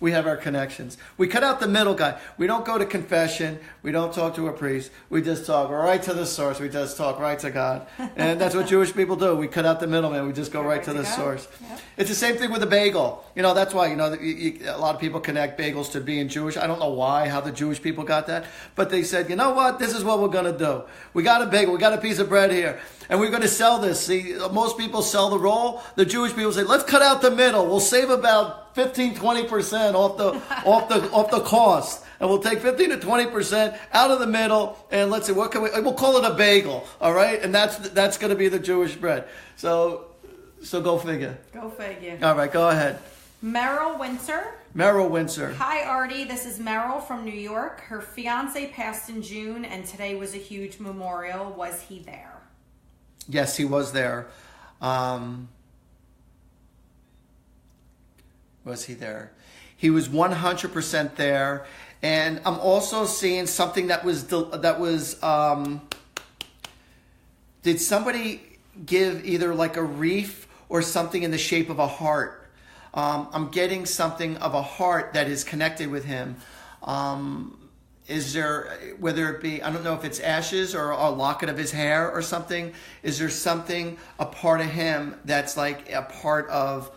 [SPEAKER 1] We have our connections. We cut out the middle guy. We don't go to confession. We don't talk to a priest. We just talk right to the source. We just talk right to God. And that's what Jewish people do. We cut out the middleman. We just go right to the source. Yep. It's the same thing with a bagel. That's why, a lot of people connect bagels to being Jewish. I don't know how the Jewish people got that. But they said, you know what? This is what we're going to do. We got a bagel. We got a piece of bread here. And we're going to sell this. See, most people sell the roll. The Jewish people say, let's cut out the middle. We'll save about 15-20% off the cost, and we'll take 15 to 20% out of the middle, and let's see, we'll call it a bagel, all right? And that's going to be the Jewish bread. So go figure.
[SPEAKER 2] Go figure.
[SPEAKER 1] All right, go ahead.
[SPEAKER 2] Merrill Windsor.
[SPEAKER 1] Merrill Windsor.
[SPEAKER 2] Hi, Artie. This is Merrill from New York. Her fiance passed in June, and today was a huge memorial. Was he there?
[SPEAKER 1] Yes, he was there. Was he there? He was 100% there. And I'm also seeing something that was did somebody give either like a wreath or something in the shape of a heart? I'm getting something of a heart that is connected with him. Is there, whether it be, I don't know if it's ashes or a locket of his hair or something, is there something, a part of him that's like a part of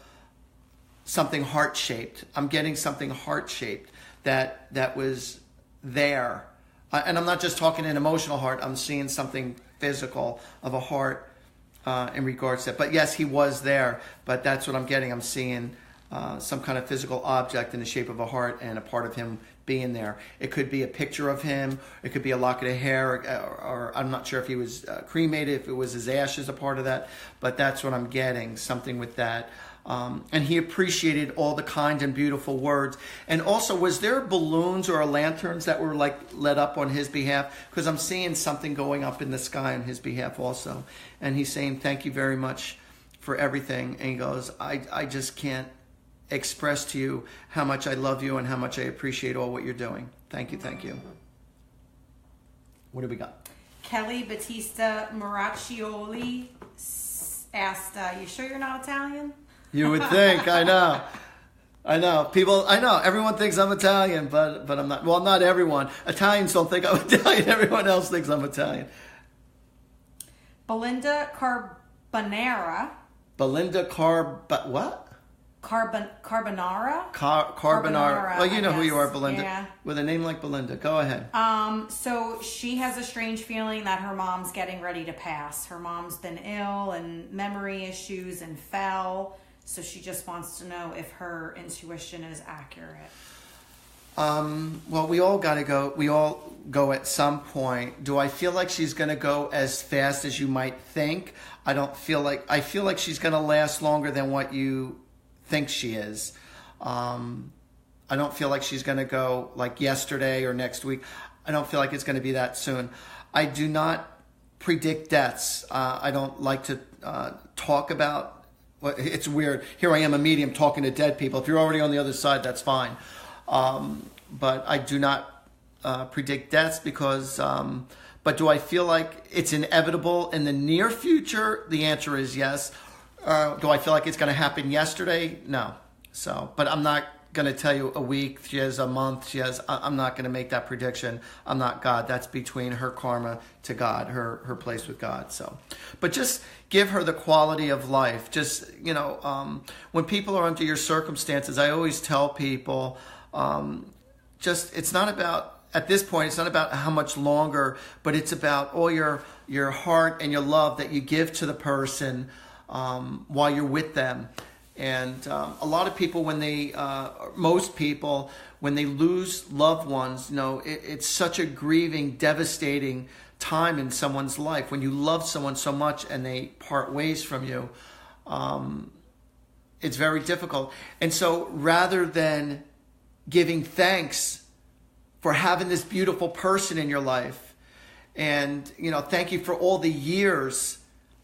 [SPEAKER 1] something heart-shaped? I'm getting something heart-shaped that was there. And I'm not just talking an emotional heart. I'm seeing something physical of a heart in regards to that. But yes, he was there. But that's what I'm getting. I'm seeing some kind of physical object in the shape of a heart and a part of him being there. It could be a picture of him. It could be a locket of hair, or I'm not sure if he was cremated, if it was his ashes a part of that. But that's what I'm getting, something with that. And he appreciated all the kind and beautiful words. And also, was there balloons or lanterns that were like lit up on his behalf? Because I'm seeing something going up in the sky on his behalf also. And he's saying, thank you very much for everything. And he goes, I just can't express to you how much I love you and how much I appreciate all what you're doing. Thank you, thank you. What do we got?
[SPEAKER 2] Kelly Battista Maraccioli asked, you sure you're not Italian?
[SPEAKER 1] You would think. I know. People, I know. Everyone thinks I'm Italian, but I'm not. Well, not everyone. Italians don't think I'm Italian. Everyone else thinks I'm Italian.
[SPEAKER 2] Belinda Carbonara.
[SPEAKER 1] What?
[SPEAKER 2] Carbonara?
[SPEAKER 1] Carbonara. Well, you know who you are, Belinda. Yeah. With a name like Belinda. Go ahead.
[SPEAKER 2] So she has a strange feeling that her mom's getting ready to pass. Her mom's been ill and memory issues and fell. So she just wants to know if her intuition is accurate.
[SPEAKER 1] Well, we all got to go. We all go at some point. Do I feel like she's going to go as fast as you might think? I feel like she's going to last longer than what you think she is. I don't feel like she's going to go like yesterday or next week. I don't feel like it's going to be that soon. I do not predict deaths. I don't like to talk about. Well, it's weird. Here I am, a medium, talking to dead people. If you're already on the other side, that's fine. But I do not predict deaths because. But do I feel like it's inevitable in the near future? The answer is yes. Do I feel like it's going to happen yesterday? No. So, but I'm not going to tell you a week, she has a month, I'm not going to make that prediction. I'm not God. That's between her karma to God, her place with God. So, but just give her the quality of life. Just, when people are under your circumstances, I always tell people, it's not about, at this point, it's not about how much longer, but it's about all your heart and your love that you give to the person while you're with them. And a lot of people, most people, when they lose loved ones, it's such a grieving, devastating time in someone's life. When you love someone so much and they part ways from you, it's very difficult. And so rather than giving thanks for having this beautiful person in your life, and, thank you for all the years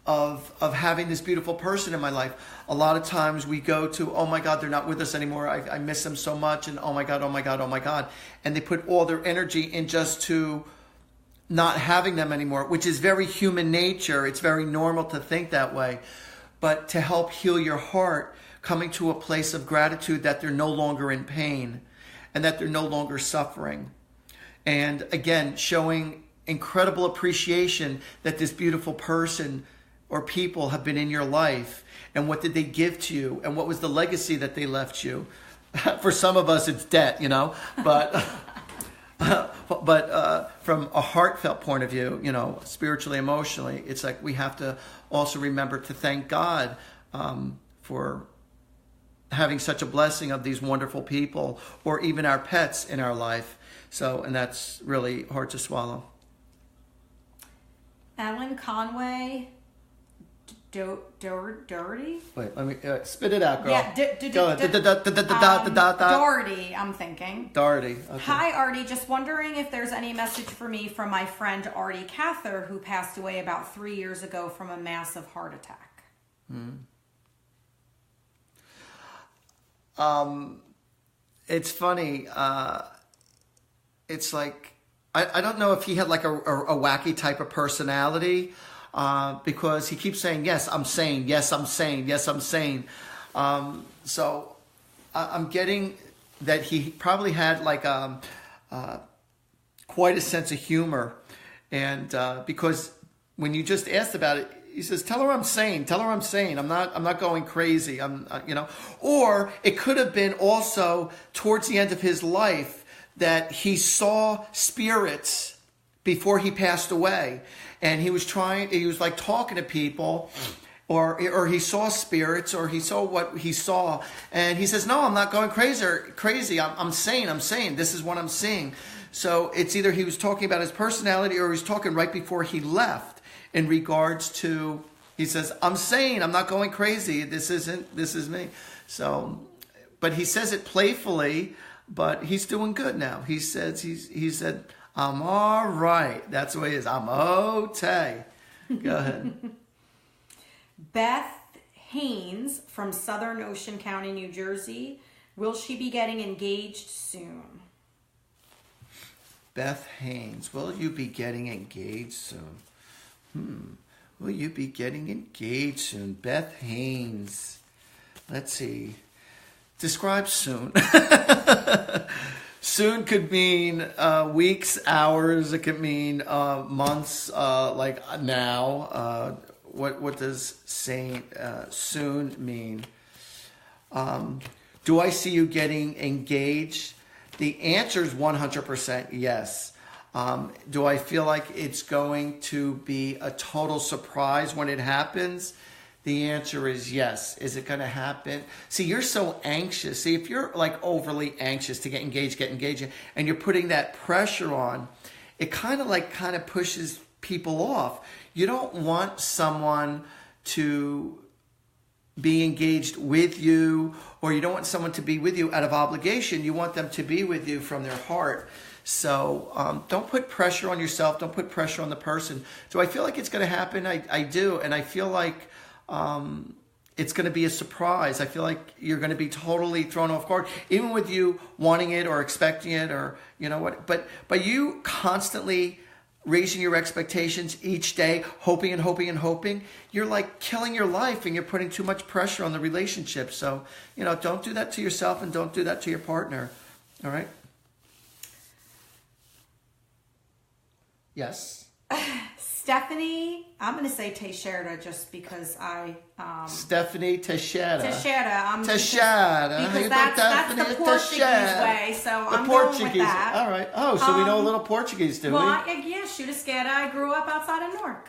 [SPEAKER 1] of having this beautiful person in my life. A lot of times we go to, oh my God, they're not with us anymore. I miss them so much. And oh my God, oh my God, oh my God. And they put all their energy in just to not having them anymore, which is very human nature. It's very normal to think that way. But to help heal your heart, coming to a place of gratitude that they're no longer in pain and that they're no longer suffering. And again, showing incredible appreciation that this beautiful person or people have been in your life, and what did they give to you, and what was the legacy that they left you. For some of us, it's debt, but from a heartfelt point of view, spiritually, emotionally, it's like we have to also remember to thank God for having such a blessing of these wonderful people, or even our pets in our life. So, and that's really hard to swallow.
[SPEAKER 2] Ellen Conway, Doherty?
[SPEAKER 1] Wait, let me spit it out, girl.
[SPEAKER 2] Yeah,
[SPEAKER 1] Go ahead.
[SPEAKER 2] Doherty, I'm thinking.
[SPEAKER 1] Doherty. Okay.
[SPEAKER 2] Hi, Artie. Just wondering if there's any message for me from my friend Artie Cather, who passed away about 3 years ago from a massive heart attack.
[SPEAKER 1] It's funny. It's like, I don't know if he had like a wacky type of personality, because he keeps saying, yes, I'm sane. Yes, I'm sane. Yes, I'm sane. So I'm getting that he probably had like quite a sense of humor. And because when you just asked about it, he says, tell her I'm sane. Tell her I'm sane. I'm not going crazy. Or it could have been also towards the end of his life that he saw spirits before he passed away. And he was like talking to people, or he saw spirits, or he saw what he saw. And he says, no, I'm not going crazy. I'm sane. This is what I'm seeing. So it's either he was talking about his personality, or he was talking right before he left in regards to, he says, I'm sane. I'm not going crazy. This is me. So, but he says it playfully, but he's doing good now. He said, I'm all right. That's the way he is. I'm okay. Go ahead.
[SPEAKER 2] Beth Haynes from Southern Ocean County, New Jersey. Will she be getting engaged soon?
[SPEAKER 1] Beth Haynes, will you be getting engaged soon? Will you be getting engaged soon? Beth Haynes. Let's see. Describe soon. Soon could mean weeks, hours. It could mean months, like now. What does saying soon mean? Do I see you getting engaged? The answer is 100% yes. Do I feel like it's going to be a total surprise when it happens? The answer is yes. Is it going to happen? See, you're so anxious. See, if you're like overly anxious to get engaged, and you're putting that pressure on, it kind of pushes people off. You don't want someone to be engaged with you, or you don't want someone to be with you out of obligation. You want them to be with you from their heart. So don't put pressure on yourself. Don't put pressure on the person. Do I feel like it's going to happen? I do. And I feel like it's going to be a surprise. I feel like you're going to be totally thrown off guard, even with you wanting it or expecting it, or you know what. But you constantly raising your expectations each day, hoping and hoping and hoping, you're like killing your life and you're putting too much pressure on the relationship. So, don't do that to yourself and don't do that to your partner. All right? Yes?
[SPEAKER 2] Stephanie, I'm going to say Teixeira just because
[SPEAKER 1] Stephanie Teixeira.
[SPEAKER 2] Teixeira.
[SPEAKER 1] Because
[SPEAKER 2] that's the Portuguese way, so I'm going with that.
[SPEAKER 1] All right. Oh, so we know a little Portuguese, do we?
[SPEAKER 2] Well, yeah, shoot esquerda. I grew up outside of Newark.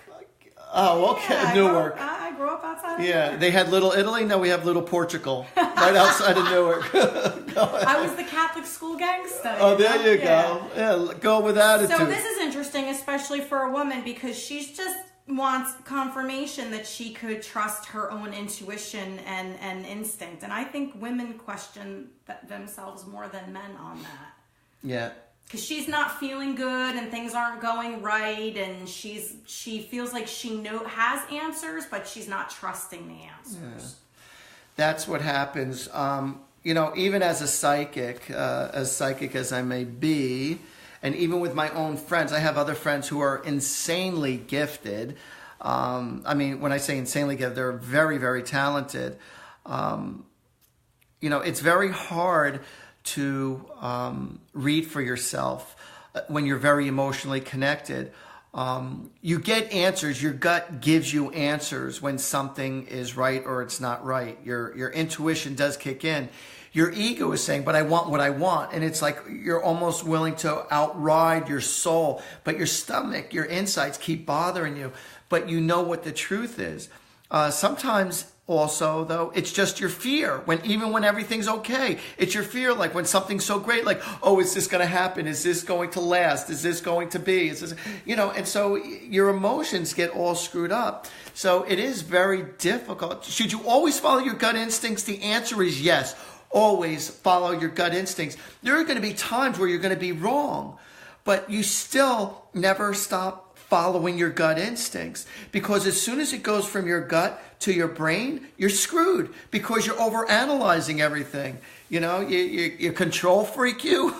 [SPEAKER 1] Oh, okay.
[SPEAKER 2] Yeah,
[SPEAKER 1] Newark.
[SPEAKER 2] I grew up outside of Newark.
[SPEAKER 1] Yeah, they had Little Italy. Now we have Little Portugal, right outside of Newark.
[SPEAKER 2] I was the Catholic school gangster.
[SPEAKER 1] Oh, there you go. Yeah, go with attitude.
[SPEAKER 2] So this is interesting, especially for a woman, because she just wants confirmation that she could trust her own intuition and instinct. And I think women question themselves more than men on that.
[SPEAKER 1] Yeah.
[SPEAKER 2] Because she's not feeling good and things aren't going right, and she feels like she has answers, but she's not trusting the answers.
[SPEAKER 1] Yeah. That's what happens. Even as a psychic as I may be, and even with my own friends, I have other friends who are insanely gifted. When I say insanely gifted, they're very, very talented. It's very hard to read for yourself when you're very emotionally connected. You get answers. Your gut gives you answers when something is right or it's not right. Your intuition does kick in. Your ego is saying, but I want what I want. And it's like you're almost willing to outride your soul. But your stomach, your insides keep bothering you. But you know what the truth is. Sometimes also, though, it's just your fear. Even when everything's okay, it's your fear. Like when something's so great, like, oh, is this going to happen? Is this going to last? Is this going to be? Is this, and so your emotions get all screwed up. So it is very difficult. Should you always follow your gut instincts? The answer is yes. Always follow your gut instincts. There are going to be times where you're going to be wrong, but you still never stop following your gut instincts, because as soon as it goes from your gut to your brain, you're screwed because you're overanalyzing everything. You control freak you.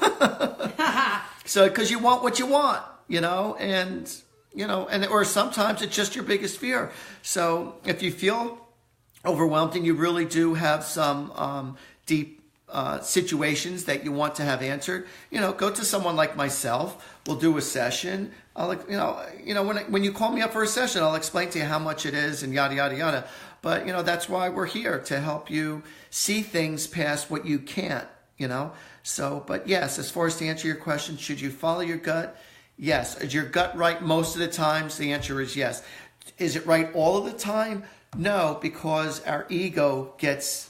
[SPEAKER 1] So because you want what you want, or sometimes it's just your biggest fear. So if you feel overwhelmed and you really do have some deep situations that you want to have answered, go to someone like myself. We'll do a session. When you call me up for a session, I'll explain to you how much it is and yada, yada, yada. But, that's why we're here, to help you see things past what you can't, So, but yes, as far as to answer your question, should you follow your gut? Yes. Is your gut right most of the times? The answer is yes. Is it right all of the time? No, because our ego gets,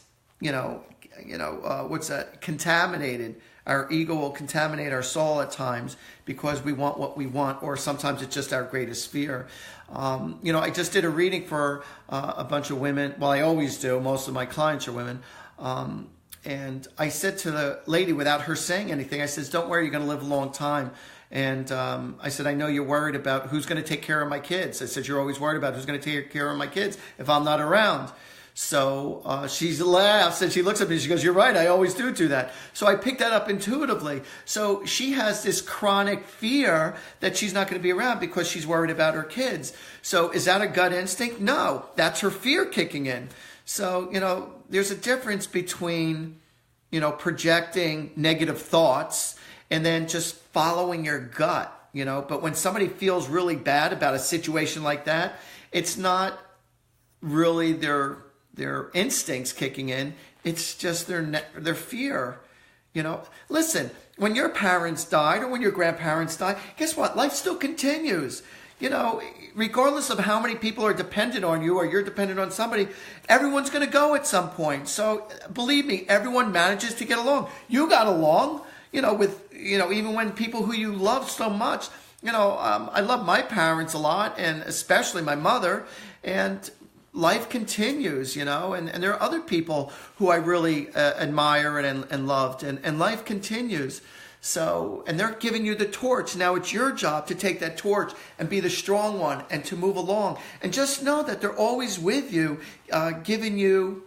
[SPEAKER 1] contaminated. Our ego will contaminate our soul at times because we want what we want, or sometimes it's just our greatest fear. I just did a reading for a bunch of women. Well, I always do. Most of my clients are women. And I said to the lady, without her saying anything, I said, don't worry, you're going to live a long time. And I said, I know you're worried about who's going to take care of my kids. I said, you're always worried about who's going to take care of my kids if I'm not around. So she laughs and she looks at me and she goes, you're right, I always do that. So I picked that up intuitively. So she has this chronic fear that she's not going to be around because she's worried about her kids. So is that a gut instinct? No, that's her fear kicking in. So, there's a difference between, projecting negative thoughts and then just following your gut, But when somebody feels really bad about a situation like that, it's not really their instincts kicking in. It's just their fear. Listen, when your parents died or when your grandparents died, guess what? Life still continues. Regardless of how many people are dependent on you or you're dependent on somebody, everyone's going to go at some point. So believe me, everyone manages to get along. You got along, with, even when people who you love so much, I love my parents a lot, and especially my mother, and life continues, and there are other people who I really admire and loved, and life continues. So, and they're giving you the torch. Now it's your job to take that torch and be the strong one and to move along. And just know that they're always with you, giving you,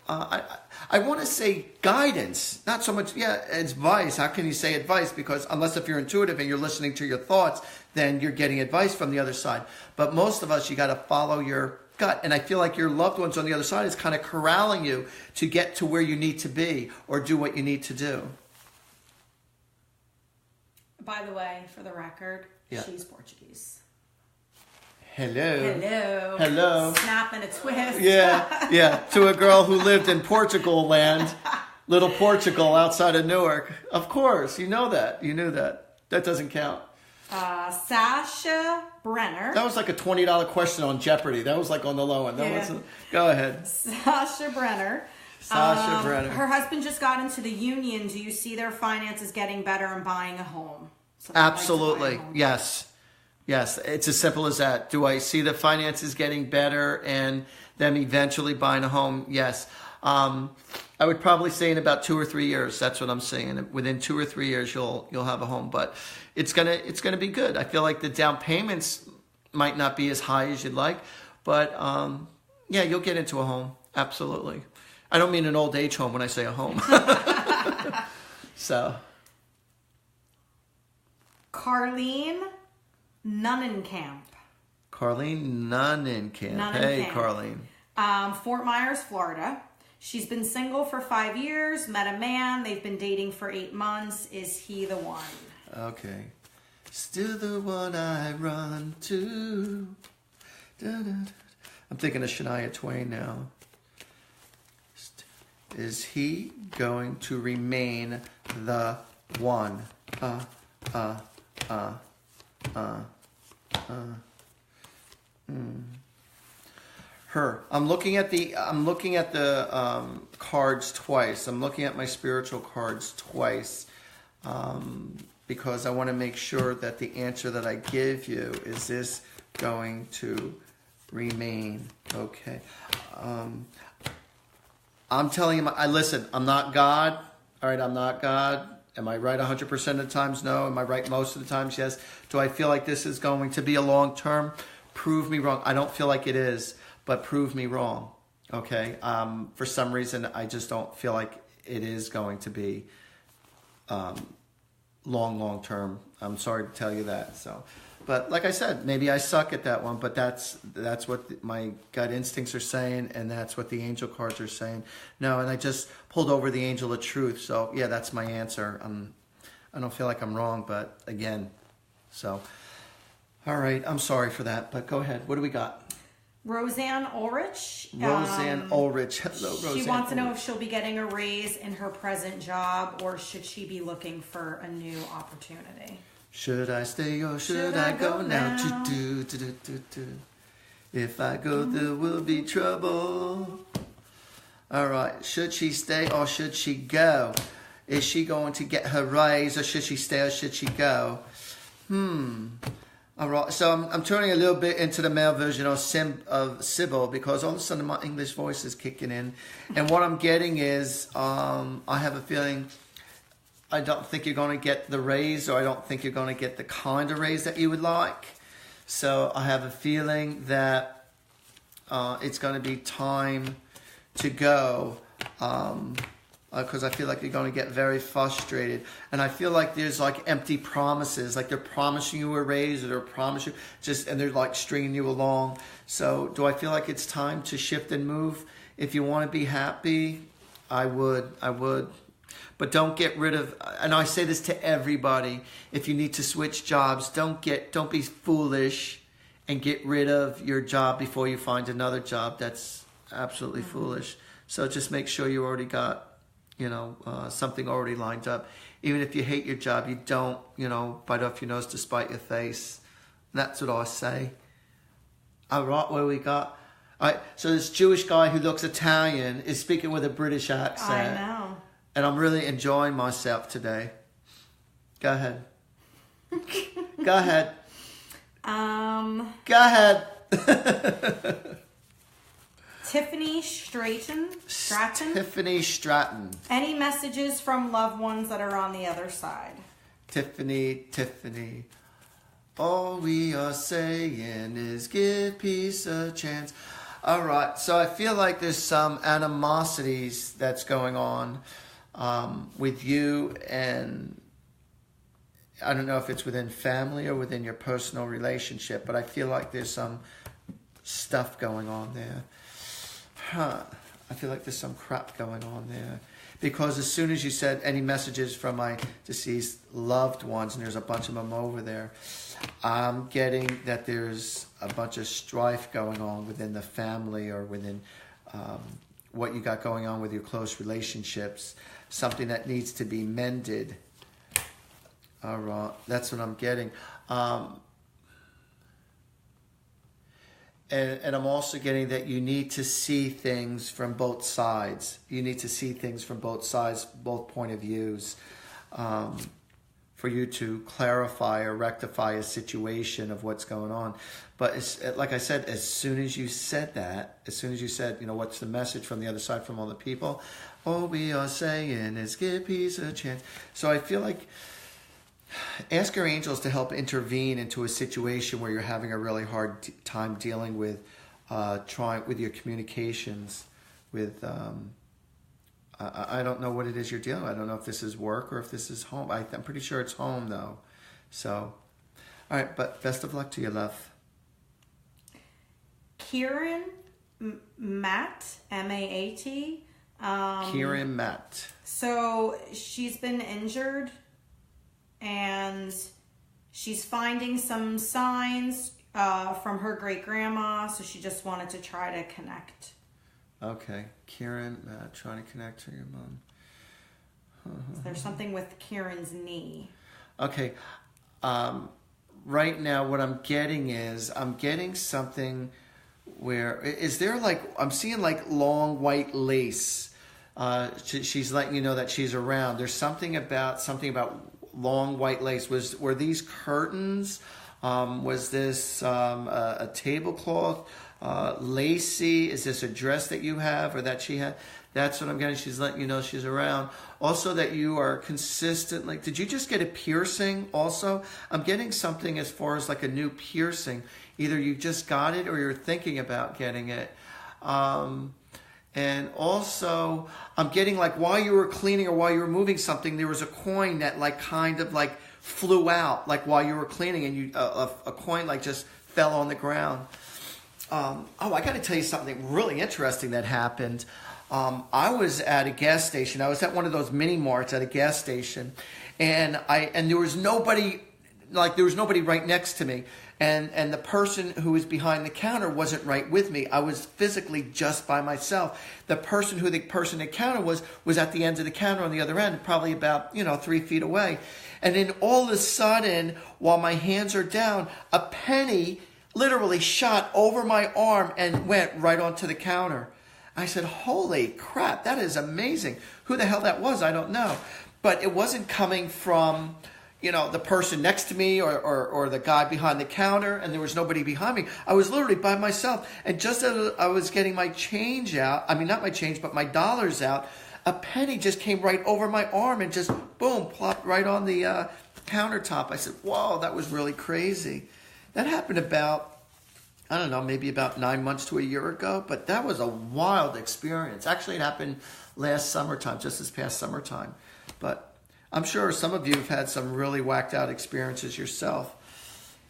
[SPEAKER 1] I want to say guidance, not so much, advice. How can you say advice? Because unless if you're intuitive and you're listening to your thoughts, then you're getting advice from the other side. But most of us, you got to follow your gut. And I feel like your loved ones on the other side is kind of corralling you to get to where you need to be or do what you need to do.
[SPEAKER 2] By the way, for the record,
[SPEAKER 1] Yeah.
[SPEAKER 2] she's Portuguese.
[SPEAKER 1] Hello. Hello.
[SPEAKER 2] Snap and a twist.
[SPEAKER 1] Yeah. To a girl who lived in Portugal land, little Portugal outside of Newark. Of course, you know that. You knew that. That doesn't count.
[SPEAKER 2] Sasha Brenner.
[SPEAKER 1] That was like a $20 question on Jeopardy. That was like on the low end. Go ahead.
[SPEAKER 2] Sasha Brenner.
[SPEAKER 1] Brenner.
[SPEAKER 2] Her husband just got into the union. Do you see their finances getting better and buying a home?
[SPEAKER 1] Absolutely. Yes. Yes, it's as simple as that. Do I see the finances getting better and them eventually buying a home? Yes. I would probably say in about 2 or 3 years. That's what I'm saying. Within 2 or 3 years, you'll have a home. But it's gonna be good. I feel like the down payments might not be as high as you'd like, but you'll get into a home. Absolutely. I don't mean an old age home when I say a home. So,
[SPEAKER 2] Carlene Nunnenkamp.
[SPEAKER 1] Carlene Nunnenkamp. Hey, Carlene.
[SPEAKER 2] Fort Myers, Florida. She's been single for 5 years, met a man. They've been dating for 8 months. Is he the one?
[SPEAKER 1] Okay. Still the one I run to. Da-da-da. I'm thinking of Shania Twain now. Is he going to remain the one? Her. I'm looking at the cards twice. I'm looking at my spiritual cards twice because I want to make sure that the answer that I give you is this going to remain. Okay. I'm telling him. Listen. I'm not God. All right. I'm not God. Am I right 100% of the times? No. Am I right most of the times? Yes. Do I feel like this is going to be a long term? Prove me wrong. I don't feel like it is, but prove me wrong. Okay. For some reason, I just don't feel like it is going to be long term. I'm sorry to tell you that. So, but like I said, maybe I suck at that one. But that's what my gut instincts are saying, and that's what the angel cards are saying. No, and I just pulled over the angel of truth. So yeah, that's my answer. I don't feel like I'm wrong, but again, so all right. I'm sorry for that, but go ahead. What do we got?
[SPEAKER 2] Roseanne Ulrich.
[SPEAKER 1] Roseanne Ulrich. Hello, Roseanne.
[SPEAKER 2] She wants to know if she'll be getting a raise in her present job, or should she be looking for a new opportunity?
[SPEAKER 1] Should I stay or should I go now? If I go, there will be trouble. All right. Should she stay or should she go? Is she going to get her raise, or should she stay or should she go? All right. So I'm turning a little bit into the male version of Sybil, because all of a sudden my English voice is kicking in, and what I'm getting is I have a feeling. I don't think you're going to get the raise, or I don't think you're going to get the kind of raise that you would like. So I have a feeling that it's going to be time to go, because I feel like you're going to get very frustrated. And I feel like there's like empty promises, like they're promising you a raise, or they're promising and they're like stringing you along. So do I feel like it's time to shift and move? If you want to be happy, I would. But don't get rid of, and I say this to everybody, if you need to switch jobs, don't be foolish and get rid of your job before you find another job. That's absolutely foolish. So just make sure you already got, something already lined up. Even if you hate your job, you don't, bite off your nose to spite your face. That's what I say. All right, what do we got? All right, so this Jewish guy who looks Italian is speaking with a British accent.
[SPEAKER 2] I know.
[SPEAKER 1] And I'm really enjoying myself today. Go ahead. Go ahead. Go ahead.
[SPEAKER 2] Tiffany Stratton.
[SPEAKER 1] Tiffany Stratton.
[SPEAKER 2] Any messages from loved ones that are on the other side?
[SPEAKER 1] Tiffany. All we are saying is give peace a chance. All right. So I feel like there's some animosities that's going on with you, and I don't know if it's within family or within your personal relationship, but I feel like there's some stuff going on there. I feel like there's some crap going on there. Because as soon as you said any messages from my deceased loved ones, and there's a bunch of them over there, I'm getting that there's a bunch of strife going on within the family or within what you got going on with your close relationships, something that needs to be mended. All right, that's what I'm getting. And I'm also getting that you need to see things from both sides. You need to see things from both sides, both point of views, for you to clarify or rectify a situation of what's going on. But it's, like I said, as soon as you said that, as soon as you said, you know, what's the message from the other side from all the people? All we are saying is give peace a chance. So I feel like ask your angels to help intervene into a situation where you're having a really hard time dealing with trying with your communications with I don't know what it is you're dealing with. I don't know if this is work or if this is home. I'm pretty sure it's home though. So all right, but best of luck to you, love.
[SPEAKER 2] Kieran Matt, M-A-A-T.
[SPEAKER 1] Kieran Matt.
[SPEAKER 2] So she's been injured, and she's finding some signs from her great-grandma, so she just wanted to try to connect.
[SPEAKER 1] Okay. Kieran, trying to connect to your mom.
[SPEAKER 2] So there's something with Kieran's knee.
[SPEAKER 1] Okay. Right now, what I'm getting is, I'm getting something where, is there like, I'm seeing like long white lace. She's letting you know that she's around. There's something about long white lace. Were these curtains? Was this a tablecloth? Lacy? Is this a dress that you have or that she had? That's what I'm getting. She's letting you know she's around. Also that you are consistently... Did you just get a piercing also? I'm getting something as far as like a new piercing. Either you just got it or you're thinking about getting it. And also, I'm getting like while you were cleaning or while you were moving something, there was a coin that like kind of like flew out like while you were cleaning, and you a coin like just fell on the ground. I got to tell you something really interesting that happened. I was at a gas station. I was at one of those mini marts at a gas station, and there was nobody right next to me. And the person who was behind the counter wasn't right with me. I was physically just by myself. The person at the counter was at the end of the counter on the other end, probably about 3 feet away. And then all of a sudden, while my hands are down, a penny literally shot over my arm and went right onto the counter. I said, holy crap, that is amazing. Who the hell that was, I don't know. But it wasn't coming from... the person next to me or the guy behind the counter, and there was nobody behind me. I was literally by myself. And just as I was getting my change out, I mean, not my change, but my dollars out, a penny just came right over my arm and just, boom, plopped right on the countertop. I said, whoa, that was really crazy. That happened about, I don't know, maybe about 9 months to a year ago, but that was a wild experience. Actually, it happened last summertime, just this past summertime. But I'm sure some of you have had some really whacked out experiences yourself.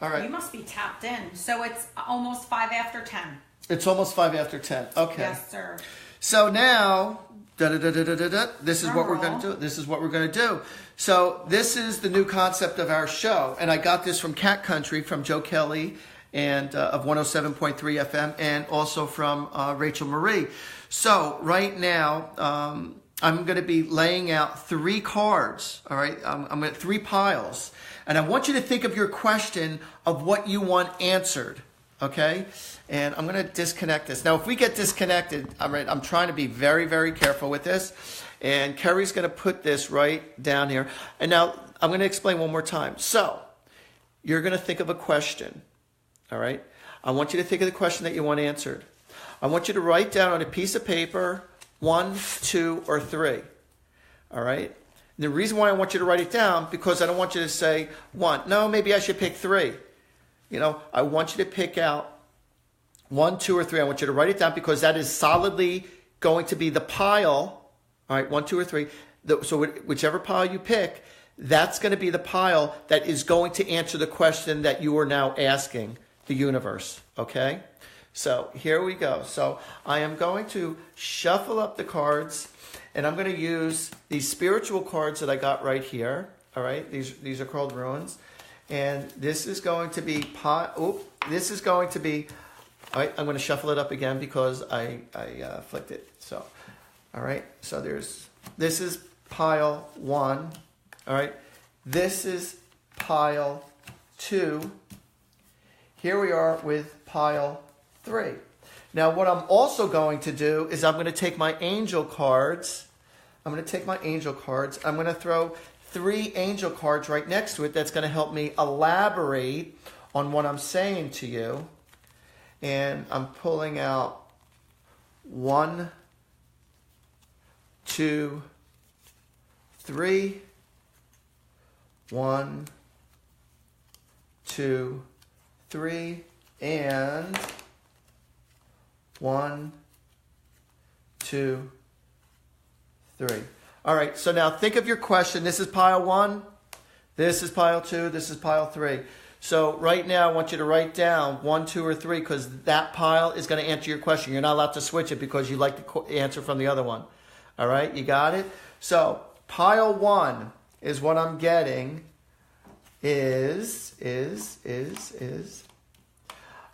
[SPEAKER 1] All right.
[SPEAKER 2] You must be tapped in. So it's almost 5 after 10.
[SPEAKER 1] It's almost 5 after 10. Okay.
[SPEAKER 2] Yes, sir.
[SPEAKER 1] So now, this is what we're going to do. This is what we're going to do. So this is the new concept of our show. And I got this from Cat Country, from Joe Kelly, and of 107.3 FM, and also from Rachel Marie. So right now... I'm going to be laying out 3 cards, all right? I'm going to 3 piles. And I want you to think of your question of what you want answered, okay? And I'm going to disconnect this. Now, if we get disconnected, I'm trying to be very, very careful with this. And Kerry's going to put this right down here. And now, I'm going to explain one more time. So, you're going to think of a question, all right? I want you to think of the question that you want answered. I want you to write down on a piece of paper... 1, 2, or 3. All right? And the reason why I want you to write it down, because I don't want you to say 1. No, maybe I should pick 3. I want you to pick out 1, 2, or 3. I want you to write it down because that is solidly going to be the pile. All right, 1, 2, or 3. So whichever pile you pick, that's going to be the pile that is going to answer the question that you are now asking the universe. Okay? So here we go. So I am going to shuffle up the cards, and I'm going to use these spiritual cards that I got right here. All right? These are called runes. And this is going to be this is going to be, all right, I'm going to shuffle it up again because I flicked it. So, all right, so this is pile 1, all right, this is pile 2, here we are with pile 3. Now what I'm also going to do is I'm going to take my angel cards, I'm going to throw 3 angel cards right next to it that's going to help me elaborate on what I'm saying to you. And I'm pulling out 1, 2, 3. 1, 2, 3. And 1, 2, 3. All right, so now think of your question. This is pile 1. This is pile 2. This is pile 3. So right now, I want you to write down 1, 2, or 3 because that pile is going to answer your question. You're not allowed to switch it because you like the answer from the other one. All right, you got it? So pile 1 is what I'm getting is.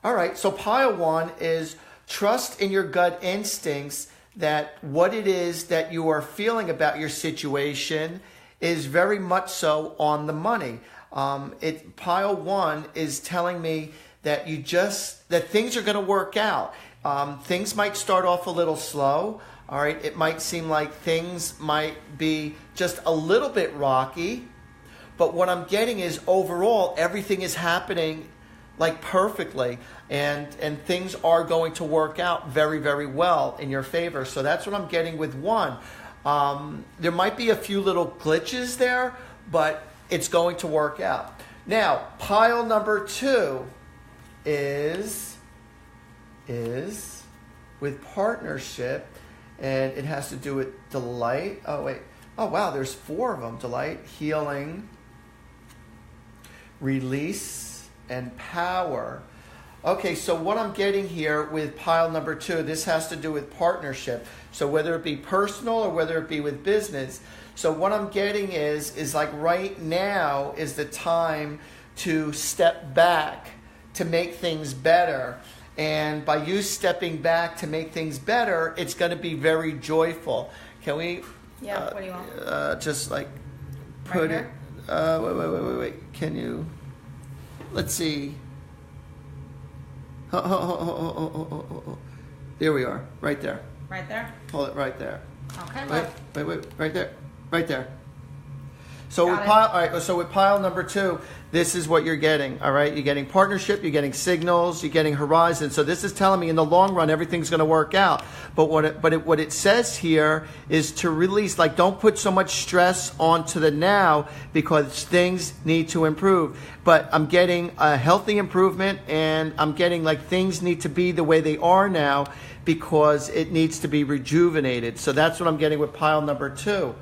[SPEAKER 1] All right, so pile 1 is trust in your gut instincts that what it is that you are feeling about your situation is very much so on the money. Pile 1 is telling me that that things are going to work out. Things might start off a little slow. All right, it might seem like things might be just a little bit rocky, but what I'm getting is overall everything is happening like perfectly, and things are going to work out very, very well in your favor. So that's what I'm getting with 1. There might be a few little glitches there, but it's going to work out. Now, pile number 2 is with partnership, and it has to do with delight. Oh, wait. Oh, wow, there's 4 of them. Delight, healing, release, and power. Okay, so what I'm getting here with pile number 2, this has to do with partnership. So whether it be personal or whether it be with business. So what I'm getting is like right now is the time to step back to make things better. And by you stepping back to make things better, it's going to be very joyful. Can we?
[SPEAKER 2] Yeah, what do you want?
[SPEAKER 1] Just like put
[SPEAKER 2] right
[SPEAKER 1] it. Wait. Can you? Let's see. There we are. Right there.
[SPEAKER 2] Right there?
[SPEAKER 1] Hold it right there.
[SPEAKER 2] Okay.
[SPEAKER 1] Wait. Right there. Right there. So
[SPEAKER 2] Got it.
[SPEAKER 1] with pile number 2, this is what you're getting. All right, you're getting partnership, you're getting signals, you're getting horizon. So this is telling me in the long run everything's going to work out. But what it says here is to release. Like, don't put so much stress onto the now because things need to improve. But I'm getting a healthy improvement, and I'm getting like things need to be the way they are now because it needs to be rejuvenated. So that's what I'm getting with pile number 2.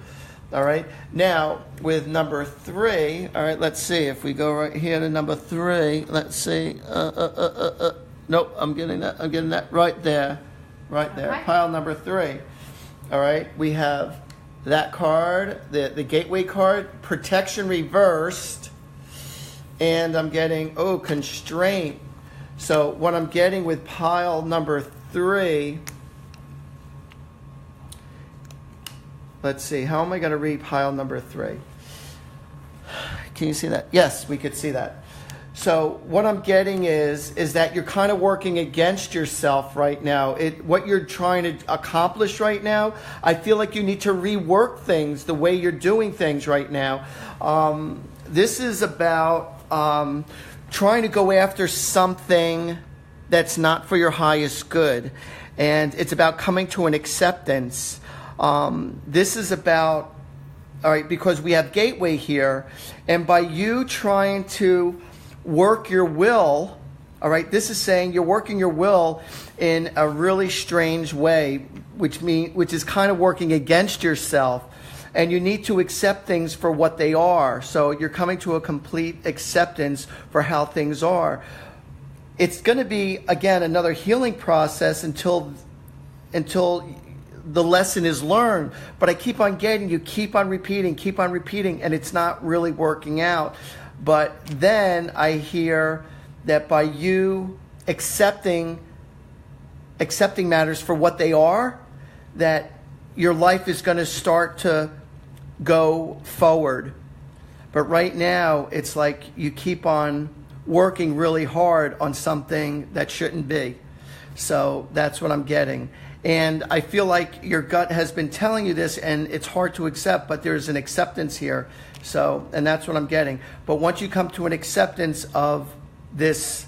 [SPEAKER 1] All right. Now with number 3, all right. Let's see if we go right here to number 3. Let's see. Nope. I'm getting that right there,
[SPEAKER 2] Okay.
[SPEAKER 1] Pile number 3. All right. We have that card, the gateway card, protection reversed, and I'm getting constraint. So what I'm getting with pile number 3. Let's see, how am I going to read pile number 3? Can you see that? Yes, we could see that. So what I'm getting is that you're kind of working against yourself right now. What you're trying to accomplish right now, I feel like you need to rework things the way you're doing things right now. This is about trying to go after something that's not for your highest good. And it's about coming to an acceptance. This is about, all right, because we have gateway here, and by you trying to work your will, All right, this is saying you're working your will in a really strange way, which is kind of working against yourself, and you need to accept things for what they are. So you're coming to a complete acceptance for how things are. It's going to be, again, another healing process until the lesson is learned. But I keep on getting, you keep on repeating, and it's not really working out. But then I hear that by you accepting matters for what they are, that your life is going to start to go forward. But right now, it's like you keep on working really hard on something that shouldn't be. So that's what I'm getting. And I feel like your gut has been telling you this, and it's hard to accept, but there's an acceptance here. So, and that's what I'm getting. But once you come to an acceptance of this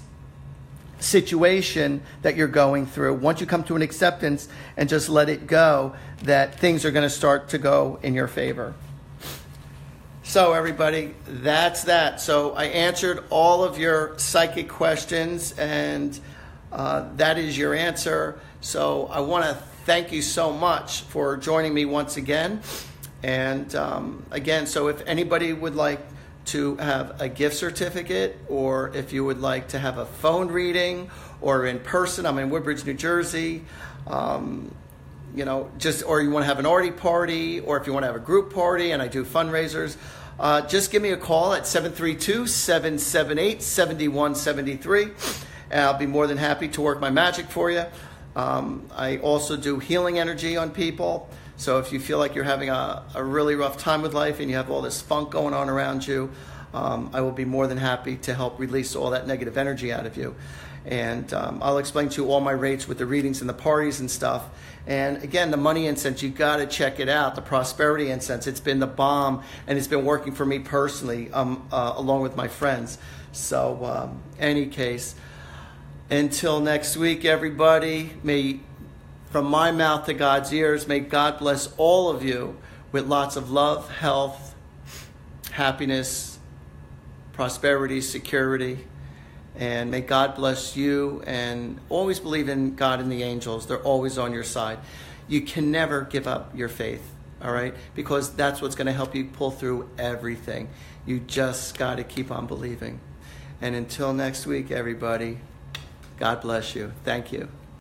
[SPEAKER 1] situation that you're going through, once you come to an acceptance and just let it go, that things are going to start to go in your favor. So everybody, that's that. So I answered all of your psychic questions, and that is your answer. So I want to thank you so much for joining me once again. And again, so if anybody would like to have a gift certificate, or if you would like to have a phone reading or in person, I'm in Woodbridge, New Jersey, or you want to have an Artie party, or if you want to have a group party, and I do fundraisers, just give me a call at 732-778-7173, and I'll be more than happy to work my magic for you. I also do healing energy on people. So if you feel like you're having a really rough time with life and you have all this funk going on around you, I will be more than happy to help release all that negative energy out of you. And I'll explain to you all my rates with the readings and the parties and stuff. And again, the money incense, you got to check it out. The prosperity incense, it's been the bomb, and it's been working for me personally, along with my friends. So any case, until next week, everybody, from my mouth to God's ears, may God bless all of you with lots of love, health, happiness, prosperity, security. And may God bless you, and always believe in God and the angels. They're always on your side. You can never give up your faith, all right? Because that's what's going to help you pull through everything. You just got to keep on believing. And until next week, everybody, God bless you. Thank you.